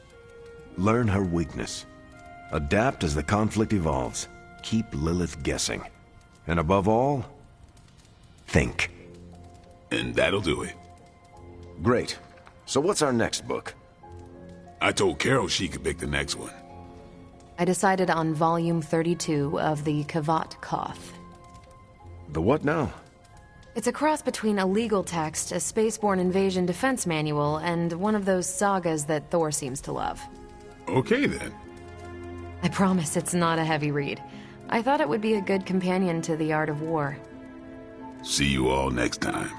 Learn her weakness. Adapt as the conflict evolves. Keep Lilith guessing. And above all, think. And that'll do it. Great. So what's our next book? I told Carol she could pick the next one. I decided on volume 32 of the Kavat Koth. The what now? It's a cross between a legal text, a spaceborne invasion defense manual, and one of those sagas that Thor seems to love. Okay, then. I promise it's not a heavy read. I thought it would be a good companion to The Art of War. See you all next time.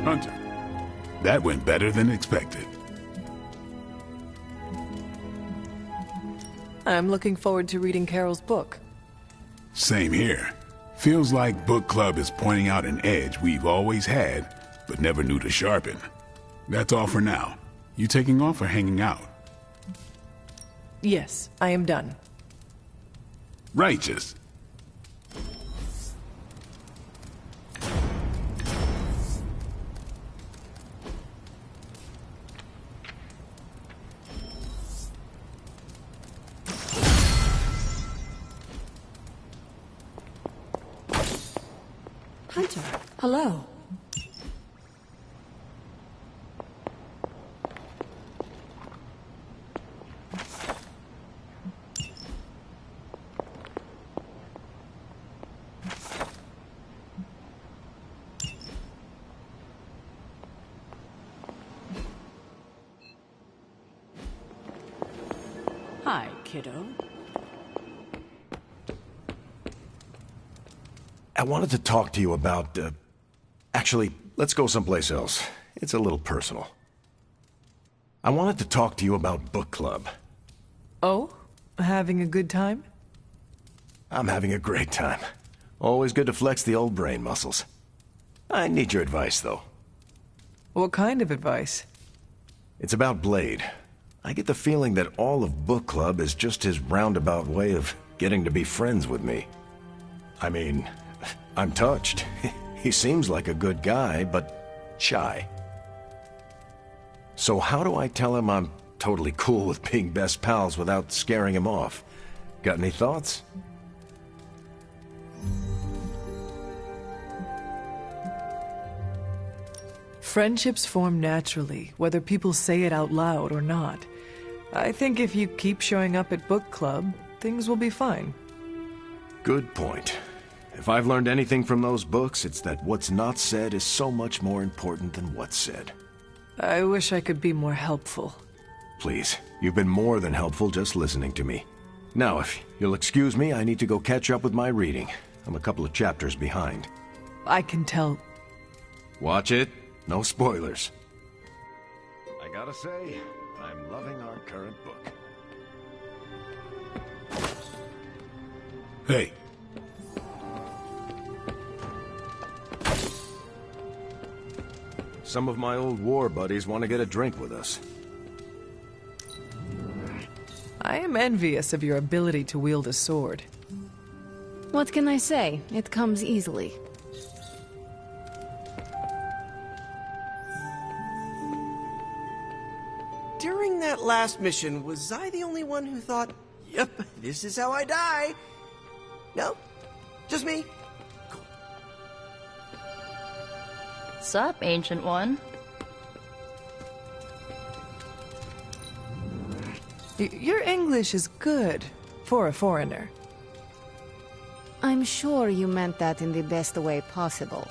Hunter, that went better than expected. I'm looking forward to reading Carol's book. Same here. Feels like book club is pointing out an edge we've always had, but never knew to sharpen. That's all for now. You taking off or hanging out? Yes, I am done. Righteous. Hunter, hello. Hi, kiddo. I wanted to talk to you about, actually, let's go someplace else. It's a little personal. I wanted to talk to you about book club. Oh? Having a good time? I'm having a great time. Always good to flex the old brain muscles. I need your advice, though. What kind of advice? It's about Blade. I get the feeling that all of book club is just his roundabout way of getting to be friends with me. I mean, I'm touched. He seems like a good guy, but shy. So how do I tell him I'm totally cool with being best pals without scaring him off? Got any thoughts? Friendships form naturally, whether people say it out loud or not. I think if you keep showing up at book club, things will be fine. Good point. If I've learned anything from those books, it's that what's not said is so much more important than what's said. I wish I could be more helpful. Please, you've been more than helpful just listening to me. Now, if you'll excuse me, I need to go catch up with my reading. I'm a couple of chapters behind. I can tell. Watch it. No spoilers. I gotta say, I'm loving our current book. Hey. Some of my old war buddies want to get a drink with us. I am envious of your ability to wield a sword. What can I say? It comes easily. During that last mission, was I the only one who thought, yep, this is how I die? No? Just me? Sup, Ancient One? Your English is good for a foreigner. I'm sure you meant that in the best way possible.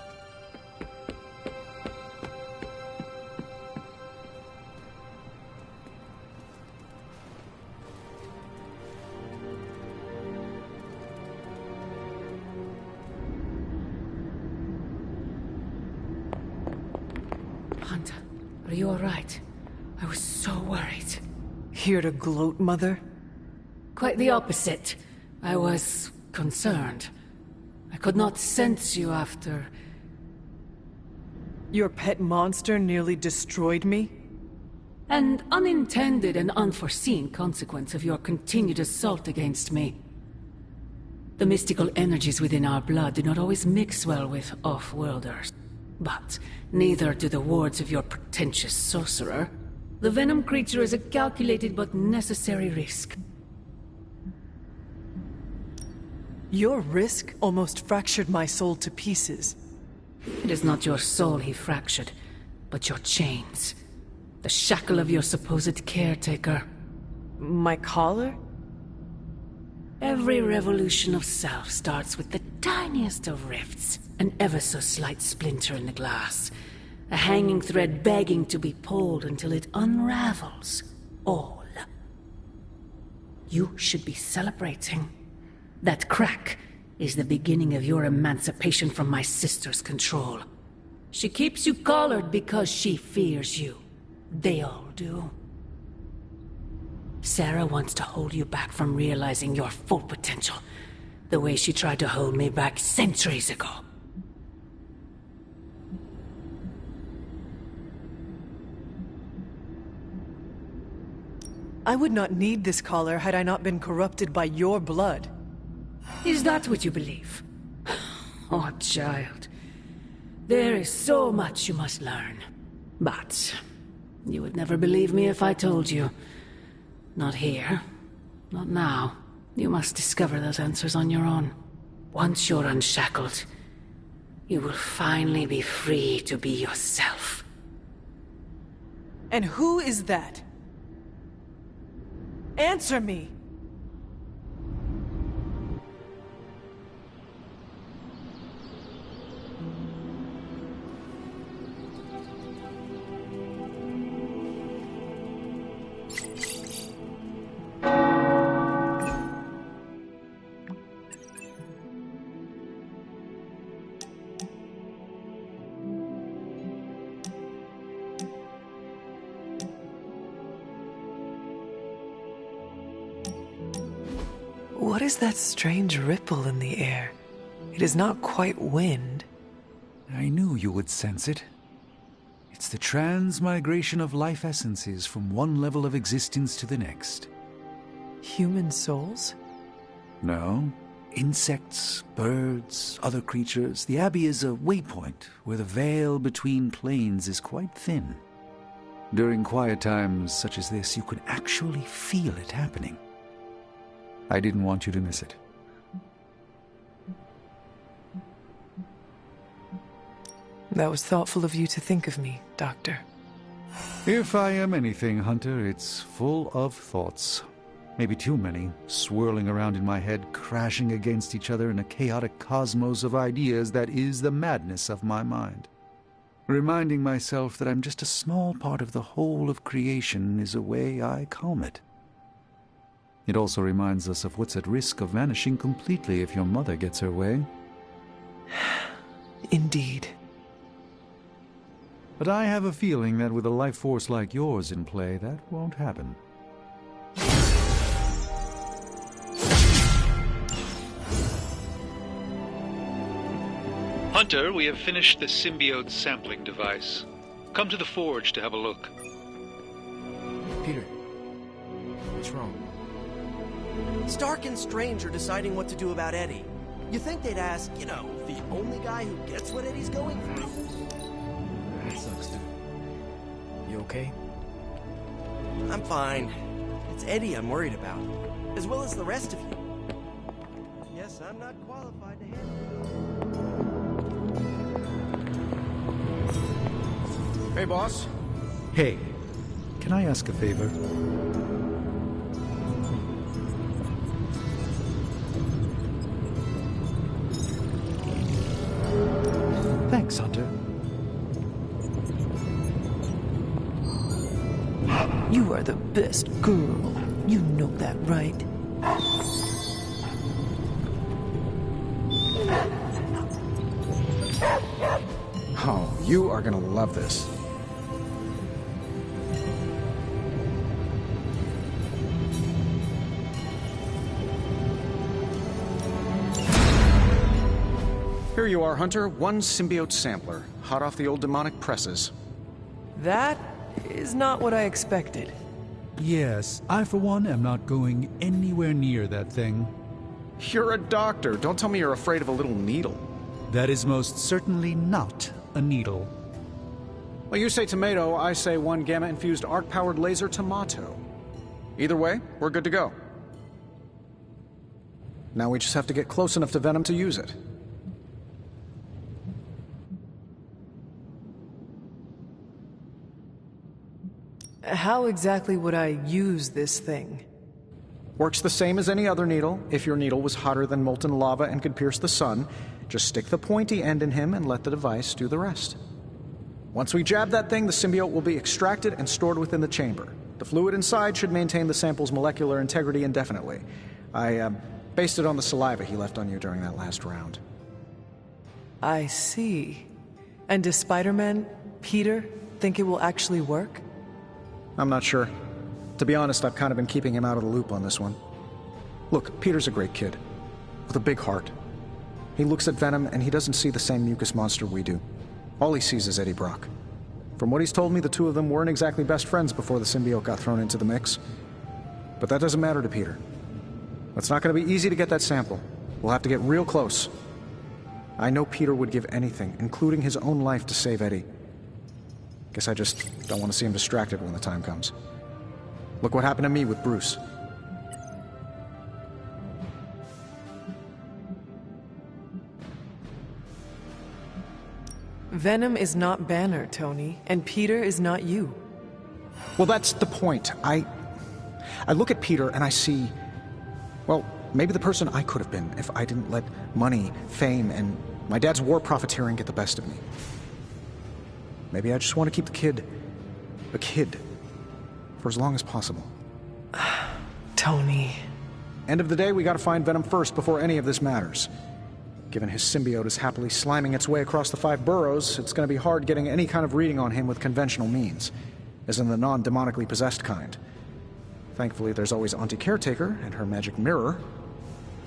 Hunter, are you alright? I was so worried. Here to gloat, Mother? Quite the opposite. I was concerned. I could not sense you after... Your pet monster nearly destroyed me? An unintended and unforeseen consequence of your continued assault against me. The mystical energies within our blood do not always mix well with off-worlders. But neither do the wards of your pretentious sorcerer. The Venom creature is a calculated but necessary risk. Your risk almost fractured my soul to pieces. It is not your soul he fractured, but your chains. The shackle of your supposed caretaker. My collar? Every revolution of self starts with the tiniest of rifts. An ever so slight splinter in the glass. A hanging thread begging to be pulled until it unravels all. You should be celebrating. That crack is the beginning of your emancipation from my sister's control. She keeps you collared because she fears you. They all do. Sarah wants to hold you back from realizing your full potential, the way she tried to hold me back centuries ago. I would not need this collar had I not been corrupted by your blood. Is that what you believe? Oh, child. There is so much you must learn. But you would never believe me if I told you. Not here. Not now. You must discover those answers on your own. Once you're unshackled, you will finally be free to be yourself. And who is that? Answer me! What is that strange ripple in the air? It is not quite wind. I knew you would sense it. It's the transmigration of life essences from one level of existence to the next. Human souls? No. Insects, birds, other creatures. The Abbey is a waypoint where the veil between planes is quite thin. During quiet times such as this, you can actually feel it happening. I didn't want you to miss it. That was thoughtful of you to think of me, Doctor. If I am anything, Hunter, it's full of thoughts. Maybe too many, swirling around in my head, crashing against each other in a chaotic cosmos of ideas that is the madness of my mind. Reminding myself that I'm just a small part of the whole of creation is a way I calm it. It also reminds us of what's at risk of vanishing completely if your mother gets her way. Indeed. But I have a feeling that with a life force like yours in play, that won't happen. Hunter, we have finished the symbiote sampling device. Come to the forge to have a look. Peter, what's wrong? Stark and Strange are deciding what to do about Eddie. You think they'd ask, the only guy who gets what Eddie's going through? That sucks, dude. You okay? I'm fine. It's Eddie I'm worried about, as well as the rest of you. Yes, I'm not qualified to handle it. Hey, boss. Hey, can I ask a favor? Thanks, Hunter. You are the best girl. You know that, right? Oh, you are gonna love this. Here you are, Hunter. One symbiote sampler, hot off the old demonic presses. That is not what I expected. Yes, I for one am not going anywhere near that thing. You're a doctor. Don't tell me you're afraid of a little needle. That is most certainly not a needle. Well, you say tomato, I say one gamma-infused arc-powered laser tomato. Either way, we're good to go. Now we just have to get close enough to Venom to use it. How exactly would I use this thing? Works the same as any other needle. If your needle was hotter than molten lava and could pierce the sun, just stick the pointy end in him and let the device do the rest. Once we jab that thing, the symbiote will be extracted and stored within the chamber. The fluid inside should maintain the sample's molecular integrity indefinitely. I based it on the saliva he left on you during that last round. I see. And does Spider-Man, Peter, think it will actually work? I'm not sure. To be honest, I've kind of been keeping him out of the loop on this one. Look, Peter's a great kid, with a big heart. He looks at Venom and he doesn't see the same mucus monster we do. All he sees is Eddie Brock. From what he's told me, the two of them weren't exactly best friends before the symbiote got thrown into the mix. But that doesn't matter to Peter. It's not going to be easy to get that sample. We'll have to get real close. I know Peter would give anything, including his own life, to save Eddie. Guess I just don't want to see him distracted when the time comes. Look what happened to me with Bruce. Venom is not Banner, Tony, and Peter is not you. Well, that's the point. I look at Peter and I see, well, maybe the person I could have been if I didn't let money, fame, and my dad's war profiteering get the best of me. Maybe I just want to keep the kid a kid for as long as possible. Tony. End of the day, we gotta find Venom first before any of this matters. Given his symbiote is happily sliming its way across the 5 boroughs, it's gonna be hard getting any kind of reading on him with conventional means, as in the non-demonically possessed kind. Thankfully, there's always Auntie Caretaker and her magic mirror.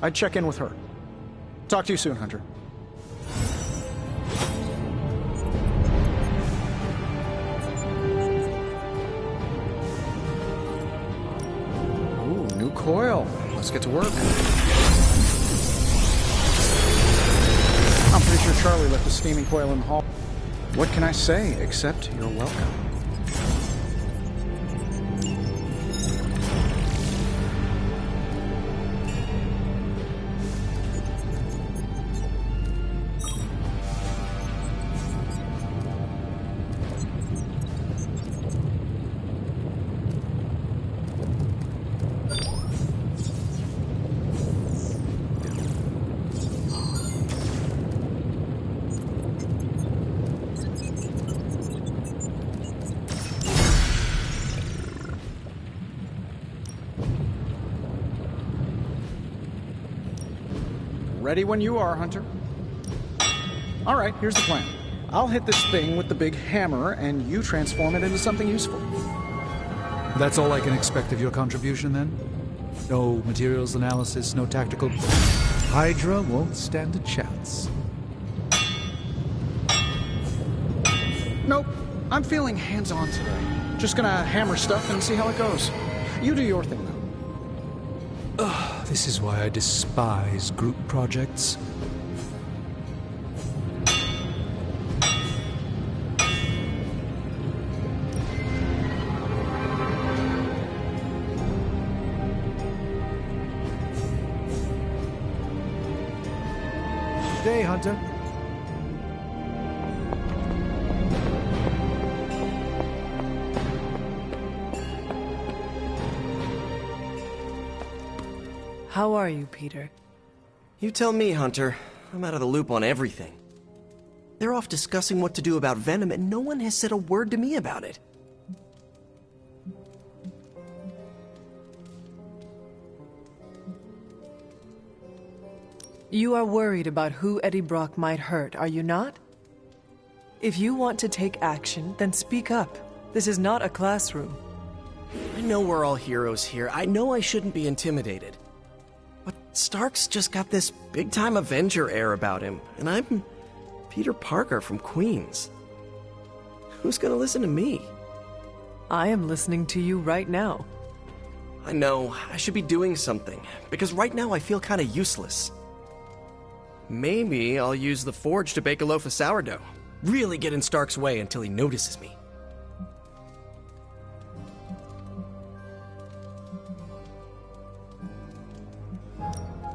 I'd check in with her. Talk to you soon, Hunter. Ooh, new coil. Let's get to work. I'm pretty sure Charlie left a steaming coil in the hall. What can I say except you're welcome? Ready when you are, Hunter. All right, here's the plan. I'll hit this thing with the big hammer, and you transform it into something useful. That's all I can expect of your contribution, then? No materials analysis, no tactical... Hydra won't stand a chance. Nope. I'm feeling hands-on today. Just gonna hammer stuff and see how it goes. You do your thing, though. Ugh, this is why I despise group projects. Day, Hunter. How are you, Peter? You tell me, Hunter. I'm out of the loop on everything. They're off discussing what to do about Venom, and no one has said a word to me about it. You are worried about who Eddie Brock might hurt, are you not? If you want to take action, then speak up. This is not a classroom. I know we're all heroes here. I know I shouldn't be intimidated. But Stark's just got this big-time Avenger air about him, and I'm Peter Parker from Queens. Who's gonna listen to me? I am listening to you right now. I know, I should be doing something, because right now I feel kind of useless. Maybe I'll use the forge to bake a loaf of sourdough. really get in Stark's way until he notices me.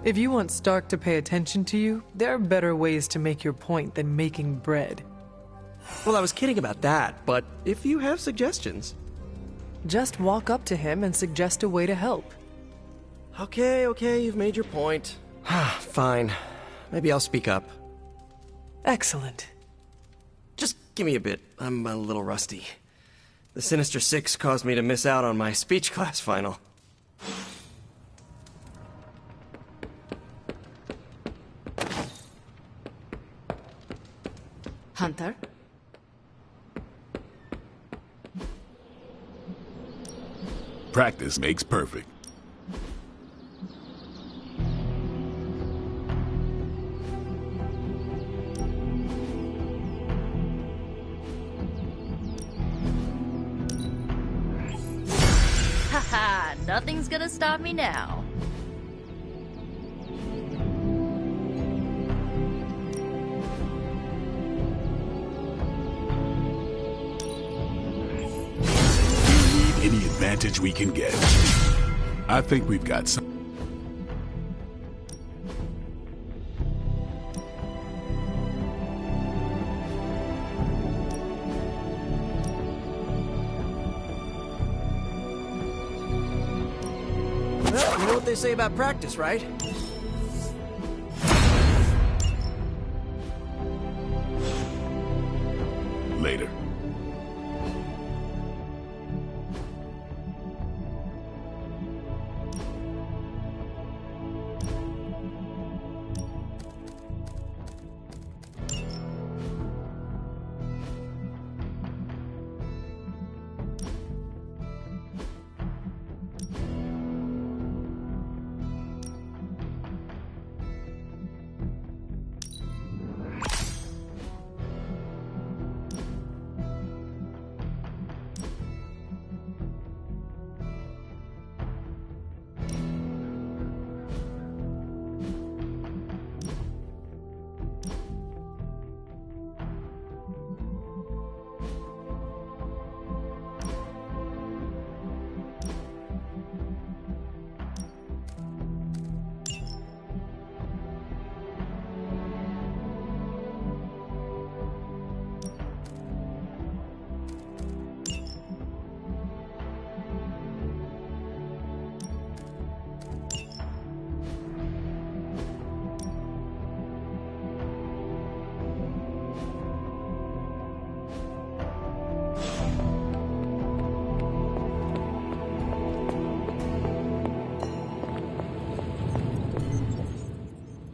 If you want Stark to pay attention to you, there are better ways to make your point than making bread. Well, I was kidding about that, but if you have suggestions... Just walk up to him and suggest a way to help. Okay, you've made your point. Fine. Maybe I'll speak up. Excellent. Just give me a bit. I'm a little rusty. The Sinister Six caused me to miss out on my speech class final. Hunter? Practice makes perfect. Haha, nothing's gonna stop me now. Any advantage we can get. I think we've got some. Well, you know what they say about practice, right? Later.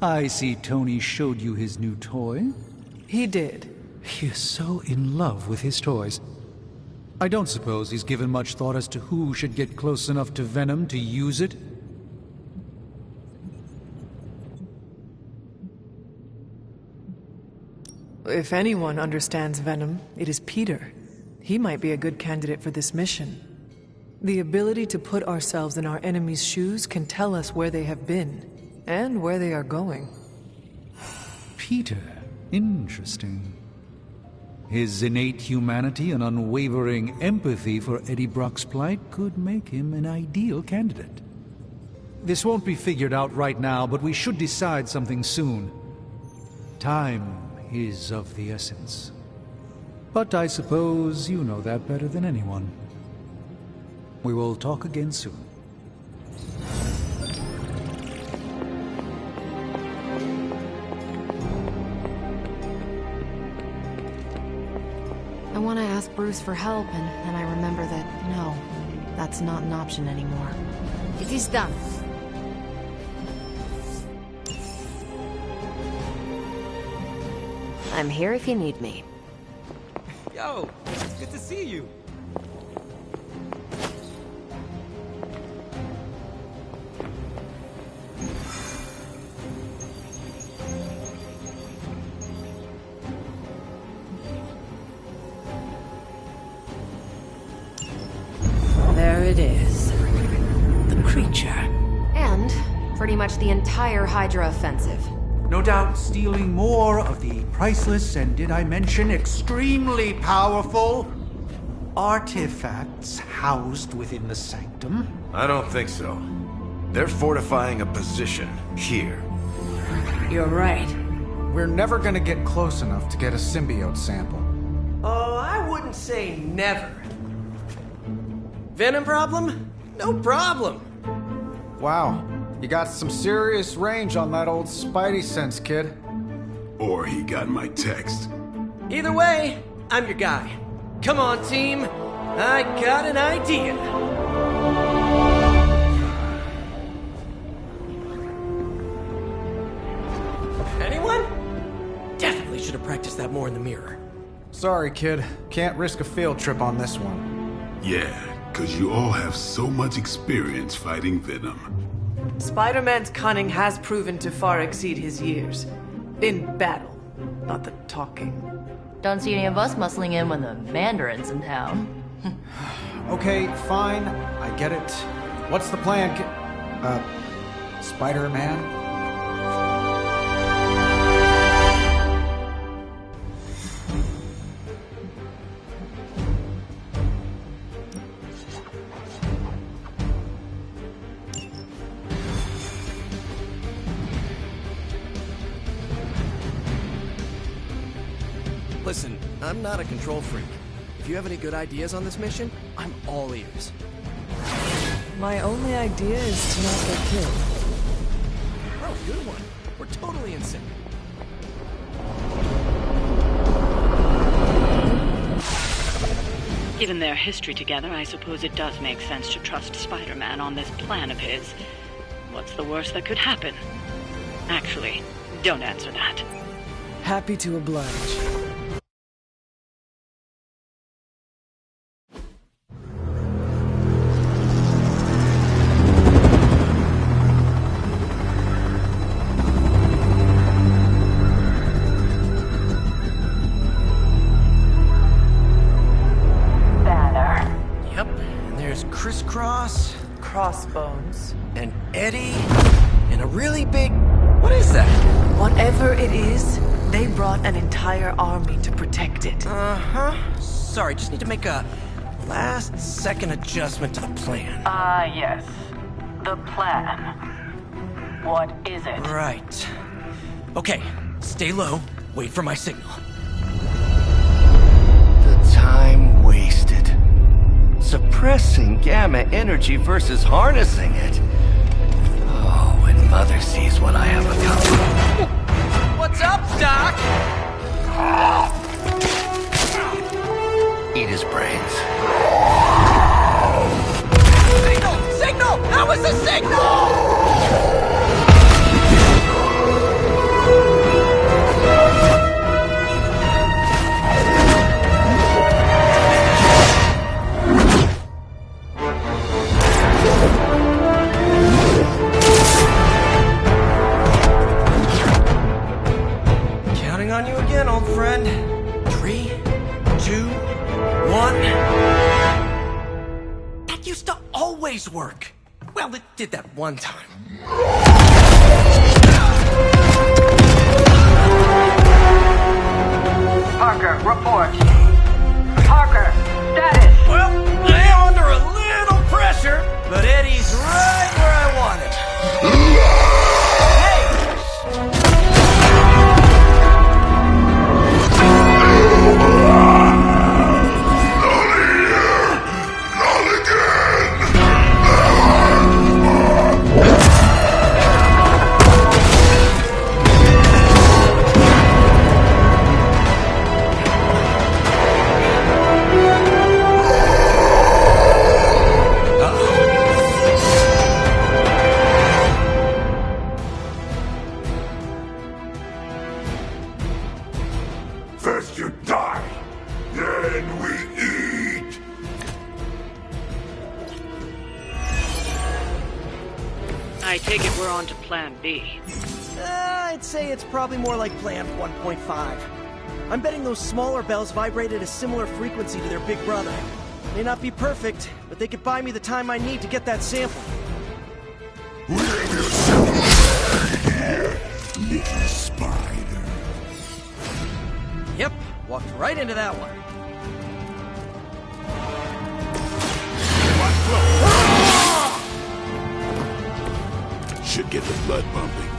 I see Tony showed you his new toy. He did. He is so in love with his toys. I don't suppose he's given much thought as to who should get close enough to Venom to use it. If anyone understands Venom, it is Peter. He might be a good candidate for this mission. The ability to put ourselves in our enemy's shoes can tell us where they have been, and where they are going. Peter. Interesting. His innate humanity and unwavering empathy for Eddie Brock's plight could make him an ideal candidate. This won't be figured out right now, but we should decide something soon. Time is of the essence. But I suppose you know that better than anyone. We will talk again soon. I want to ask Bruce for help, and then I remember that, no, that's not an option anymore. It is done. I'm here if you need me. Yo, it's good to see you. There it is. The creature. And pretty much the entire Hydra offensive. No doubt stealing more of the priceless and, did I mention, extremely powerful artifacts housed within the sanctum? I don't think so. They're fortifying a position here. You're right. We're never gonna get close enough to get a symbiote sample. Oh, I wouldn't say never. Venom problem? No problem. Wow, you got some serious range on that old Spidey sense, kid. Or he got my text. Either way, I'm your guy. Come on, team. I got an idea. Anyone? Definitely should have practiced that more in the mirror. Sorry, kid. Can't risk a field trip on this one. Yeah, 'cause you all have so much experience fighting Venom. Spider-Man's cunning has proven to far exceed his years. In battle, not the talking. Don't see any of us muscling in when the Mandarin's in town. Okay, fine. I get it. What's the plan, Spider-Man? Listen, I'm not a control freak. If you have any good ideas on this mission, I'm all ears. My only idea is to not get killed. Oh, good one. We're totally in sync. Given their history together, I suppose it does make sense to trust Spider-Man on this plan of his. What's the worst that could happen? Actually, don't answer that. Happy to oblige. Crisscross, Crossbones, and Eddie, and a really big... What is that? Whatever it is, they brought an entire army to protect it. Uh-huh. Sorry, just need to make a last-second adjustment to the plan. Ah, yes. The plan. What is it? Right. Okay, stay low, wait for my signal. The time wasted. Suppressing gamma energy versus harnessing it. Oh, when Mother sees what I have accomplished. What's up, Doc? Eat his brains. Signal! Signal! That was a signal! On you again, old friend. 3, 2, 1. That used to always work. Well, it did that one time. Parker, report. Parker, status. Well, I am under a little pressure, but Eddie's right where I want him. First you die, then we eat! I take it we're on to Plan B. I'd say it's probably more like Plan 1.5. I'm betting those smaller bells vibrate at a similar frequency to their big brother. May not be perfect, but they could buy me the time I need to get that sample. We have your sample here. little spider. Yep, walked right into that one. Should get the blood pumping.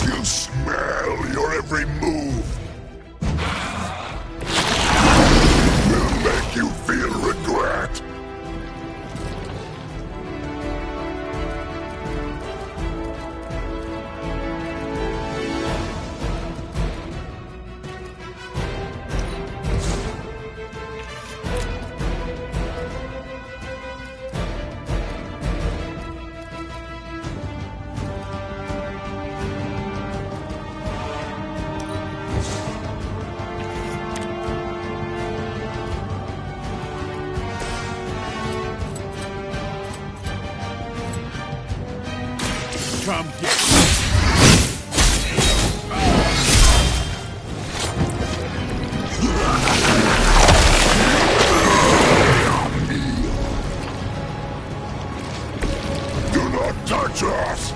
You smell your every move. Will make you feel regret. Come get Do not touch us.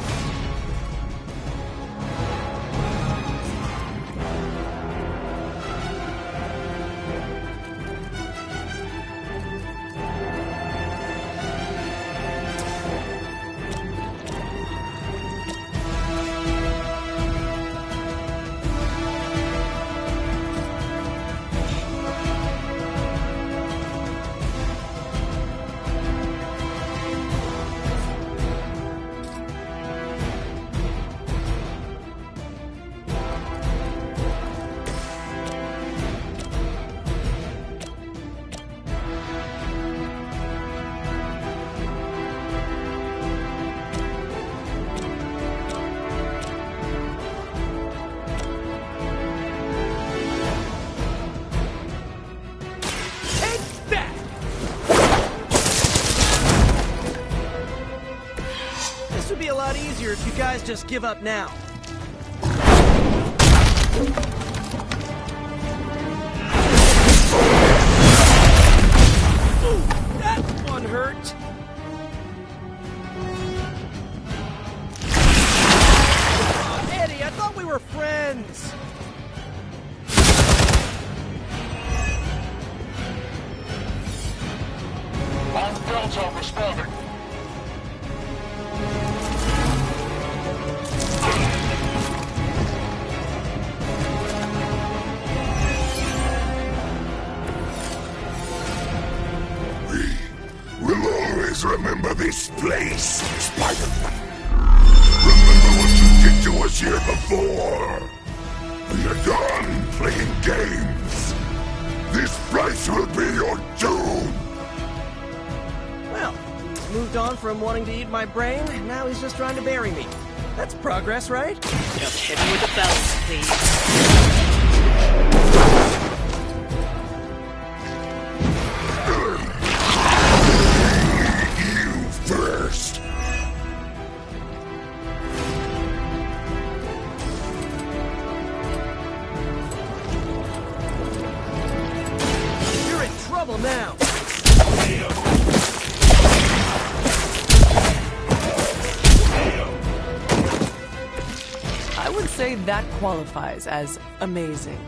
This would be a lot easier if you guys just give up now. Ooh, that one hurt. Oh, Eddie, I thought we were friends. On Delta responding. We'll always remember this place, Spider-Man. Remember what you did to us here before. When you're done playing games, this place will be your doom. Well, moved on from wanting to eat my brain, now he's just trying to bury me. That's progress, right? Just hit me with the bells, please. First. You're in trouble now. I would say that qualifies as amazing.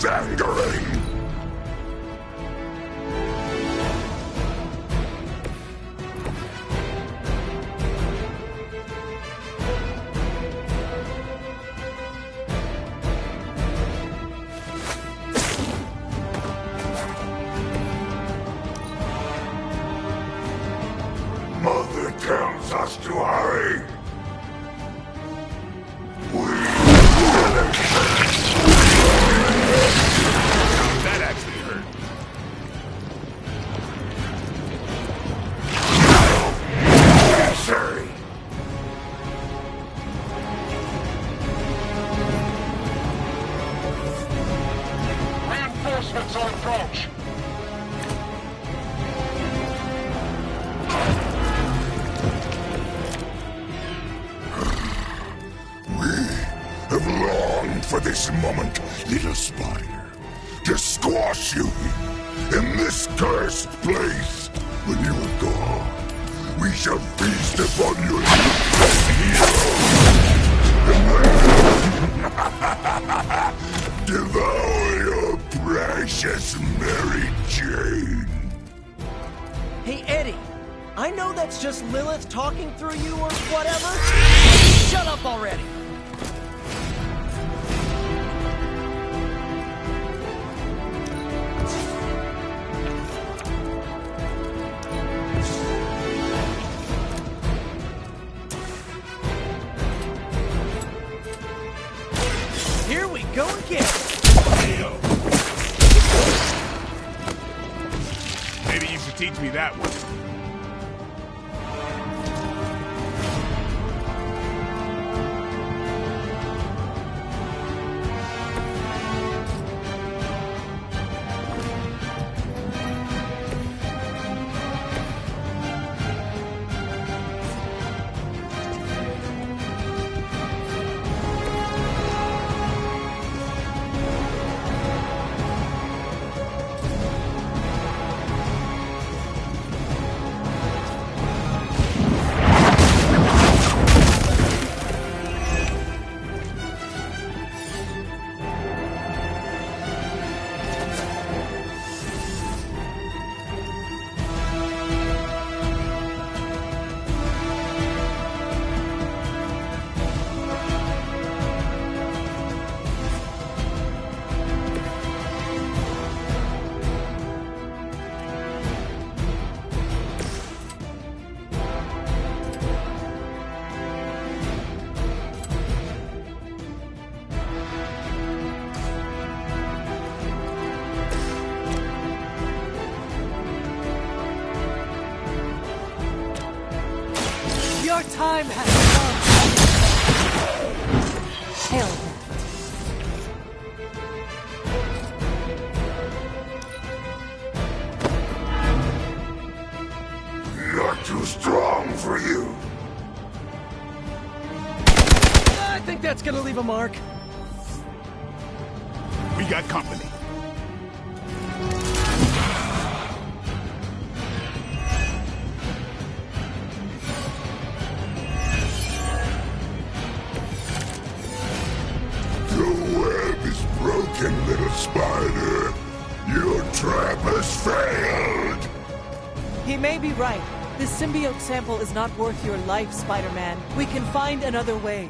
is angering! Mother tells us to hurry! That actually hurt. Yes, hurry! Reinforcements on approach! Have longed for this moment, little spider, to squash you in this cursed place. When you are gone, we shall feast upon your hero. Devour your precious Mary Jane. Hey, Eddie. I know that's just Lilith talking through you or whatever. Shut up already. Here we go again. Maybe you should teach me that one. Your time has come. Hell. Not too strong for you. I think that's gonna leave a mark. We got company. Broken, little spider. Your trap has failed. He may be right. This symbiote sample is not worth your life, Spider-Man. We can find another way.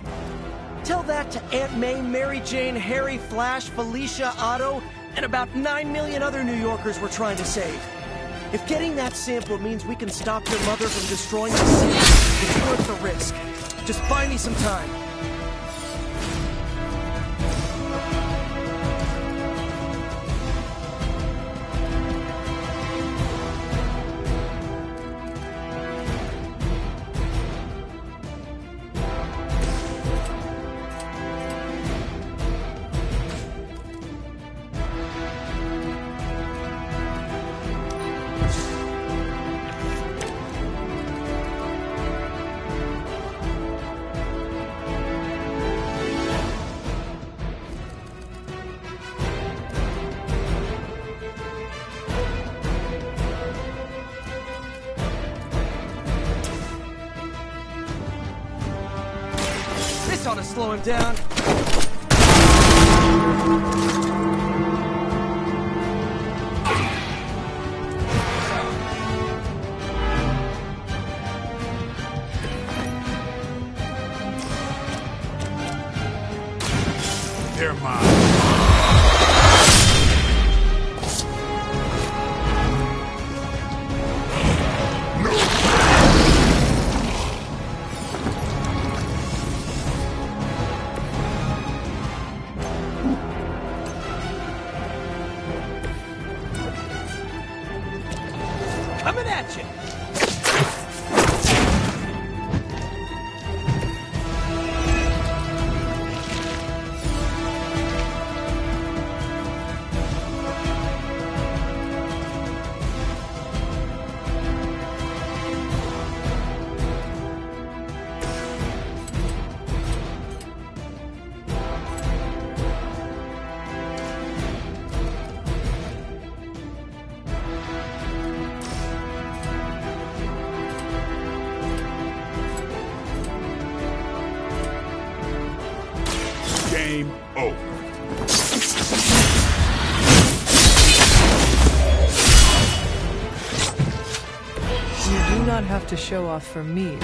Tell that to Aunt May, Mary Jane, Harry, Flash, Felicia, Otto, and about 9 million other New Yorkers we're trying to save. If getting that sample means we can stop your mother from destroying the city, it's worth the risk. Just buy me some time. This ought to slow him down. They're mine. Coming at you! Game over. You do not have to show off for me.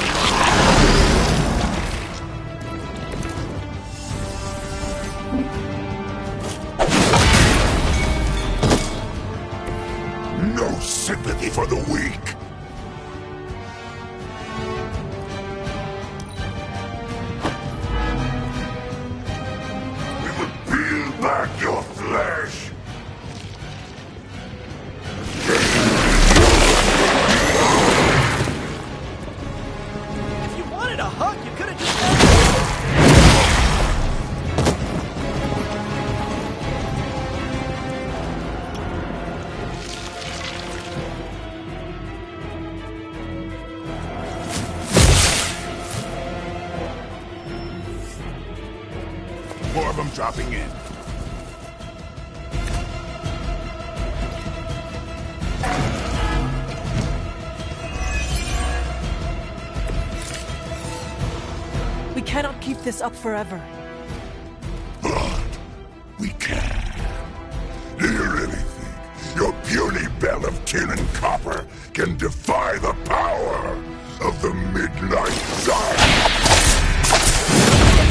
No sympathy for the weak. We will peel back your flesh. If you wanted a hug, you could have just... More of them dropping in. We cannot keep this up forever. But we can. Do you really think your puny bell of tin and copper can defy the power of the Midnight Sun?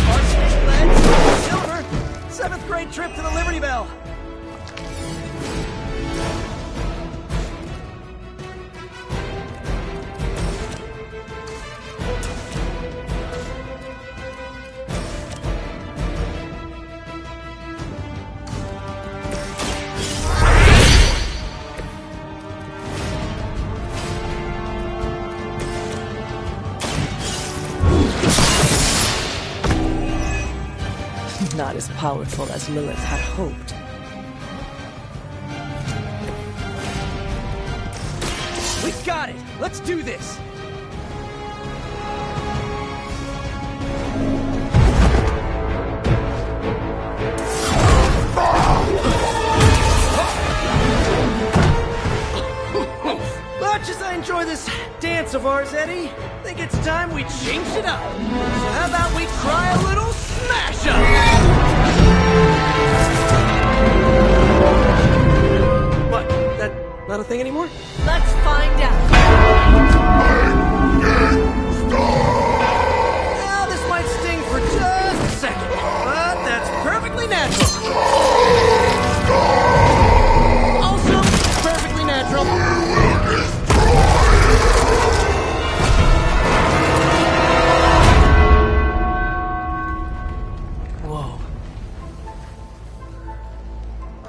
Arsenic, lead, silver. 7th grade trip to the Liberty Bell. Not as powerful as Lilith had hoped. We got it! Let's do this! Much as I enjoy this dance of ours, Eddie, I think it's time we changed it up. So how about we try a little smash up? What? That not a thing anymore? Let's find out. Now, this might sting for just a second, but that's perfectly natural. Also, perfectly natural. Whoa.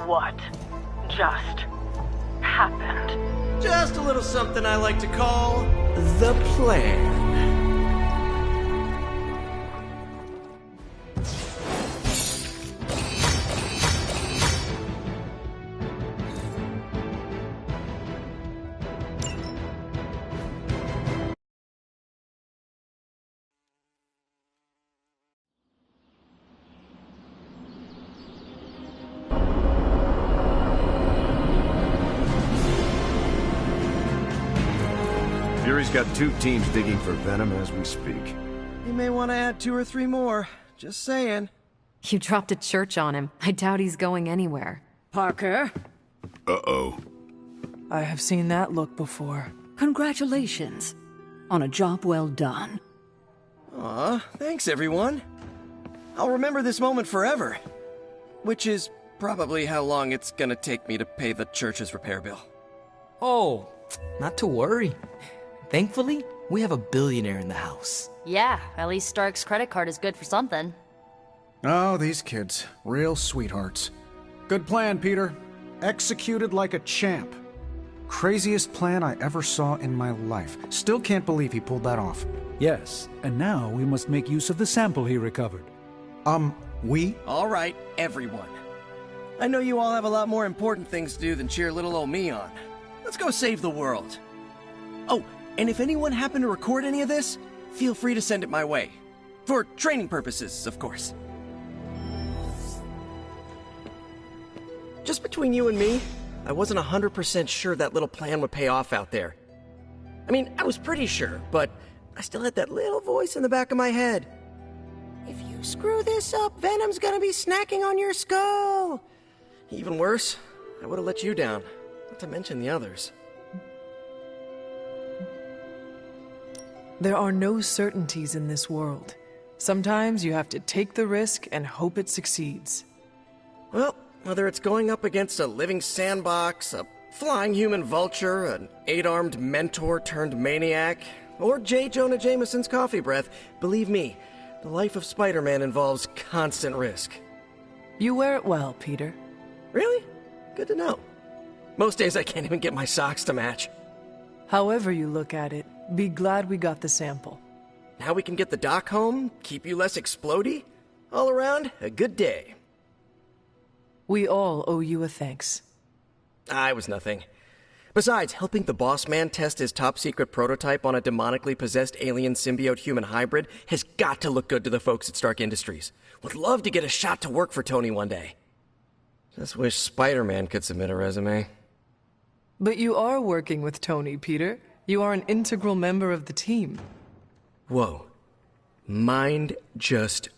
What just happened? Just a little something I like to call the plan. Fury's got 2 teams digging for Venom as we speak. You may want to add 2 or 3 more. Just saying. You dropped a church on him. I doubt he's going anywhere. Parker, Uh-oh. I have seen that look before. congratulations on a job well done. Aw, thanks everyone. I'll remember this moment forever. Which is probably how long it's gonna take me to pay the church's repair bill. Oh, not to worry. Thankfully, we have a billionaire in the house. Yeah, at least Stark's credit card is good for something. Oh, these kids. Real sweethearts. Good plan, Peter. Executed like a champ. Craziest plan I ever saw in my life. Still can't believe he pulled that off. Yes, and now we must make use of the sample he recovered. We? All right, everyone. I know you all have a lot more important things to do than cheer little old me on. Let's go save the world. Oh, and if anyone happened to record any of this, feel free to send it my way. For training purposes, of course. Just between you and me, I wasn't 100% sure that little plan would pay off out there. I mean, I was pretty sure, but I still had that little voice in the back of my head. If you screw this up, Venom's gonna be snacking on your skull. Even worse, I would have let you down, not to mention the others. There are no certainties in this world. Sometimes you have to take the risk and hope it succeeds. Well, whether it's going up against a living sandbox, a flying human vulture, an 8-armed mentor turned maniac, or J. Jonah Jameson's coffee breath, believe me, the life of Spider-Man involves constant risk. You wear it well, Peter. Really? Good to know. Most days I can't even get my socks to match. However you look at it, be glad we got the sample. Now we can get the doc home, keep you less explodey. All around, a good day. We all owe you a thanks. I was nothing. Besides, helping the boss man test his top-secret prototype on a demonically possessed alien symbiote-human hybrid has got to look good to the folks at Stark Industries. Would love to get a shot to work for Tony one day. Just wish Spider-Man could submit a resume. But you are working with Tony, Peter. You are an integral member of the team. Whoa. Mind just...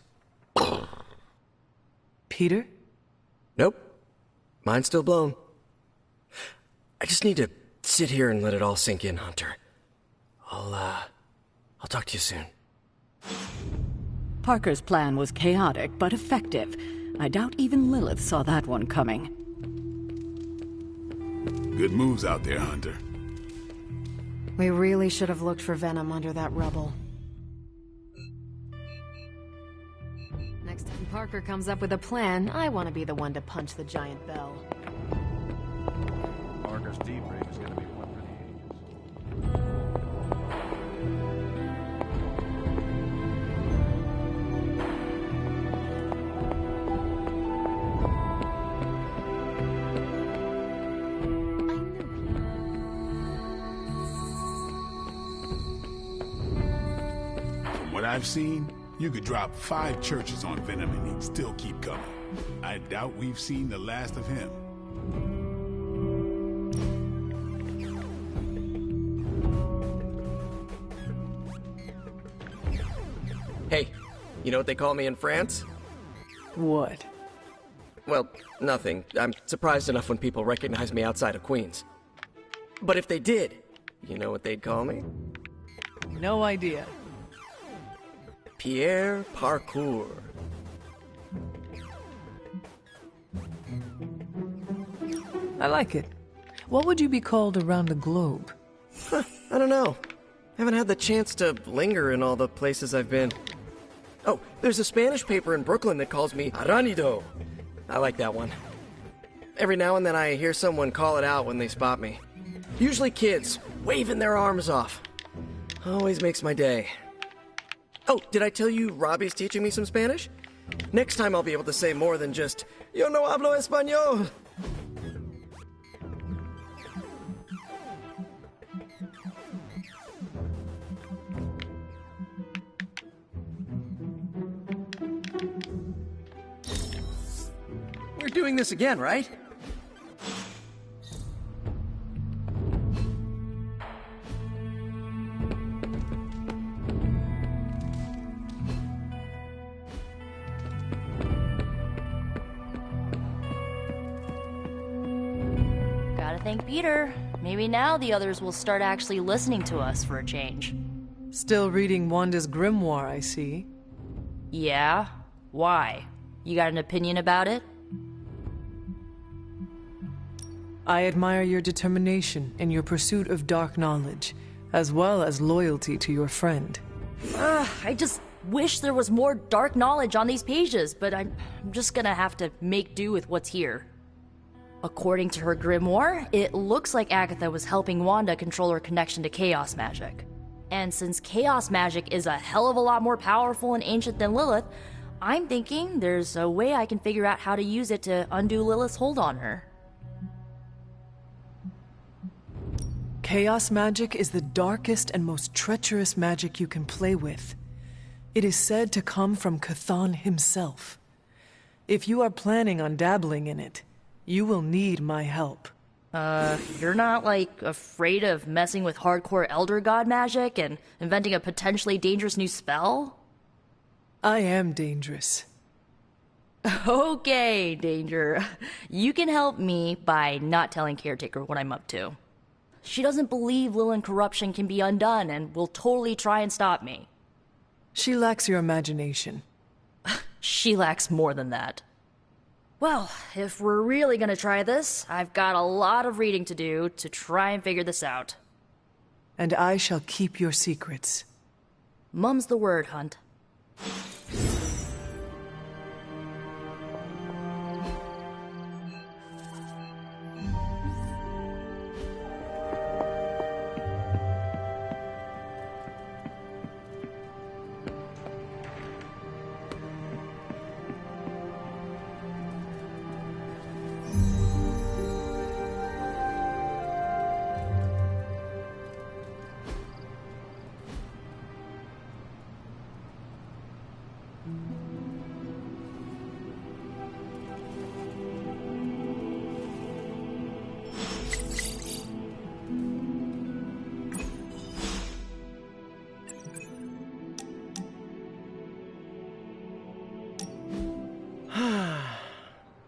Peter? Nope. Mind's still blown. I just need to sit here and let it all sink in, Hunter. I'll talk to you soon. Parker's plan was chaotic but effective. I doubt even Lilith saw that one coming. Good moves out there, Hunter. We really should have looked for Venom under that rubble. Next time Parker comes up with a plan, I want to be the one to punch the giant bell. Parker's debrief is going to be one for From what I've seen, you could drop 5 churches on Venom and he'd still keep coming. I doubt we've seen the last of him. Hey, you know what they call me in France? What? Well, nothing. I'm surprised enough when people recognize me outside of Queens. But if they did, you know what they'd call me? No idea. Pierre Parkour. I like it. What would you be called around the globe? Huh, I don't know. Haven't had the chance to linger in all the places I've been. Oh, there's a Spanish paper in Brooklyn that calls me Aranido. I like that one. Every now and then I hear someone call it out when they spot me. Usually kids, waving their arms off. Always makes my day. Oh, did I tell you Robbie's teaching me some Spanish? Next time I'll be able to say more than just, Yo no hablo español. We're doing this again, right? Gotta thank Peter. Maybe now the others will start actually listening to us for a change. Still reading Wanda's grimoire, I see. Yeah? Why? You got an opinion about it? I admire your determination in your pursuit of dark knowledge, as well as loyalty to your friend. I just wish there was more dark knowledge on these pages, but I'm just gonna have to make do with what's here. According to her grimoire, it looks like Agatha was helping Wanda control her connection to chaos magic. And since chaos magic is a hell of a lot more powerful and ancient than Lilith, I'm thinking there's a way I can figure out how to use it to undo Lilith's hold on her. Chaos magic is the darkest and most treacherous magic you can play with. It is said to come from Cthon himself. If you are planning on dabbling in it, you will need my help. You're not, like, afraid of messing with hardcore Elder God magic and inventing a potentially dangerous new spell? I am dangerous. Okay, Danger. You can help me by not telling Caretaker what I'm up to. She doesn't believe Lilith corruption can be undone and will totally try and stop me. She lacks your imagination. She lacks more than that. Well, if we're really gonna try this, I've got a lot of reading to do to try and figure this out. And I shall keep your secrets. Mum's the word, Hunt.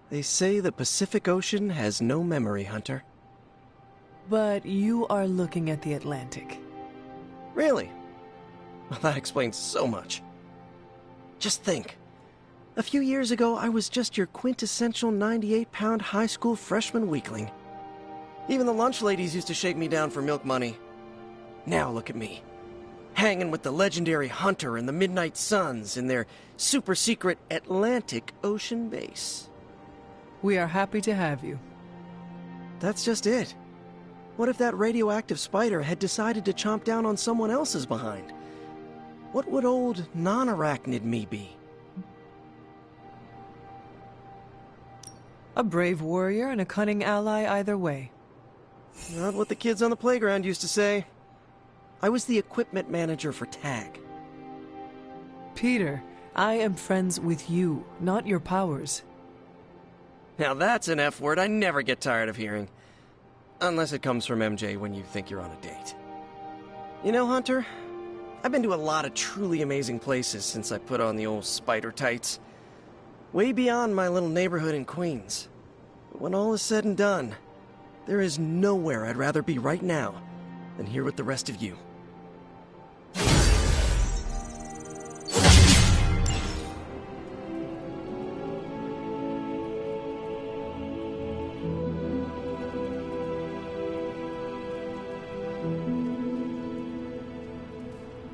They say the Pacific Ocean has no memory, Hunter. But you are looking at the Atlantic. Really? Well, that explains so much. Just think. A few years ago, I was just your quintessential 98-pound high school freshman weakling. Even the lunch ladies used to shake me down for milk money. Now look at me. Hanging with the legendary Hunter and the Midnight Suns in their super-secret Atlantic Ocean base. We are happy to have you. That's just it. What if that radioactive spider had decided to chomp down on someone else's behind? What would old non-arachnid me be? A brave warrior and a cunning ally either way. Not what the kids on the playground used to say. I was the equipment manager for TAG. Peter, I am friends with you, not your powers. Now that's an F word I never get tired of hearing. Unless it comes from MJ when you think you're on a date. You know, Hunter, I've been to a lot of truly amazing places since I put on the old spider tights. Way beyond my little neighborhood in Queens. But when all is said and done, there is nowhere I'd rather be right now than here with the rest of you.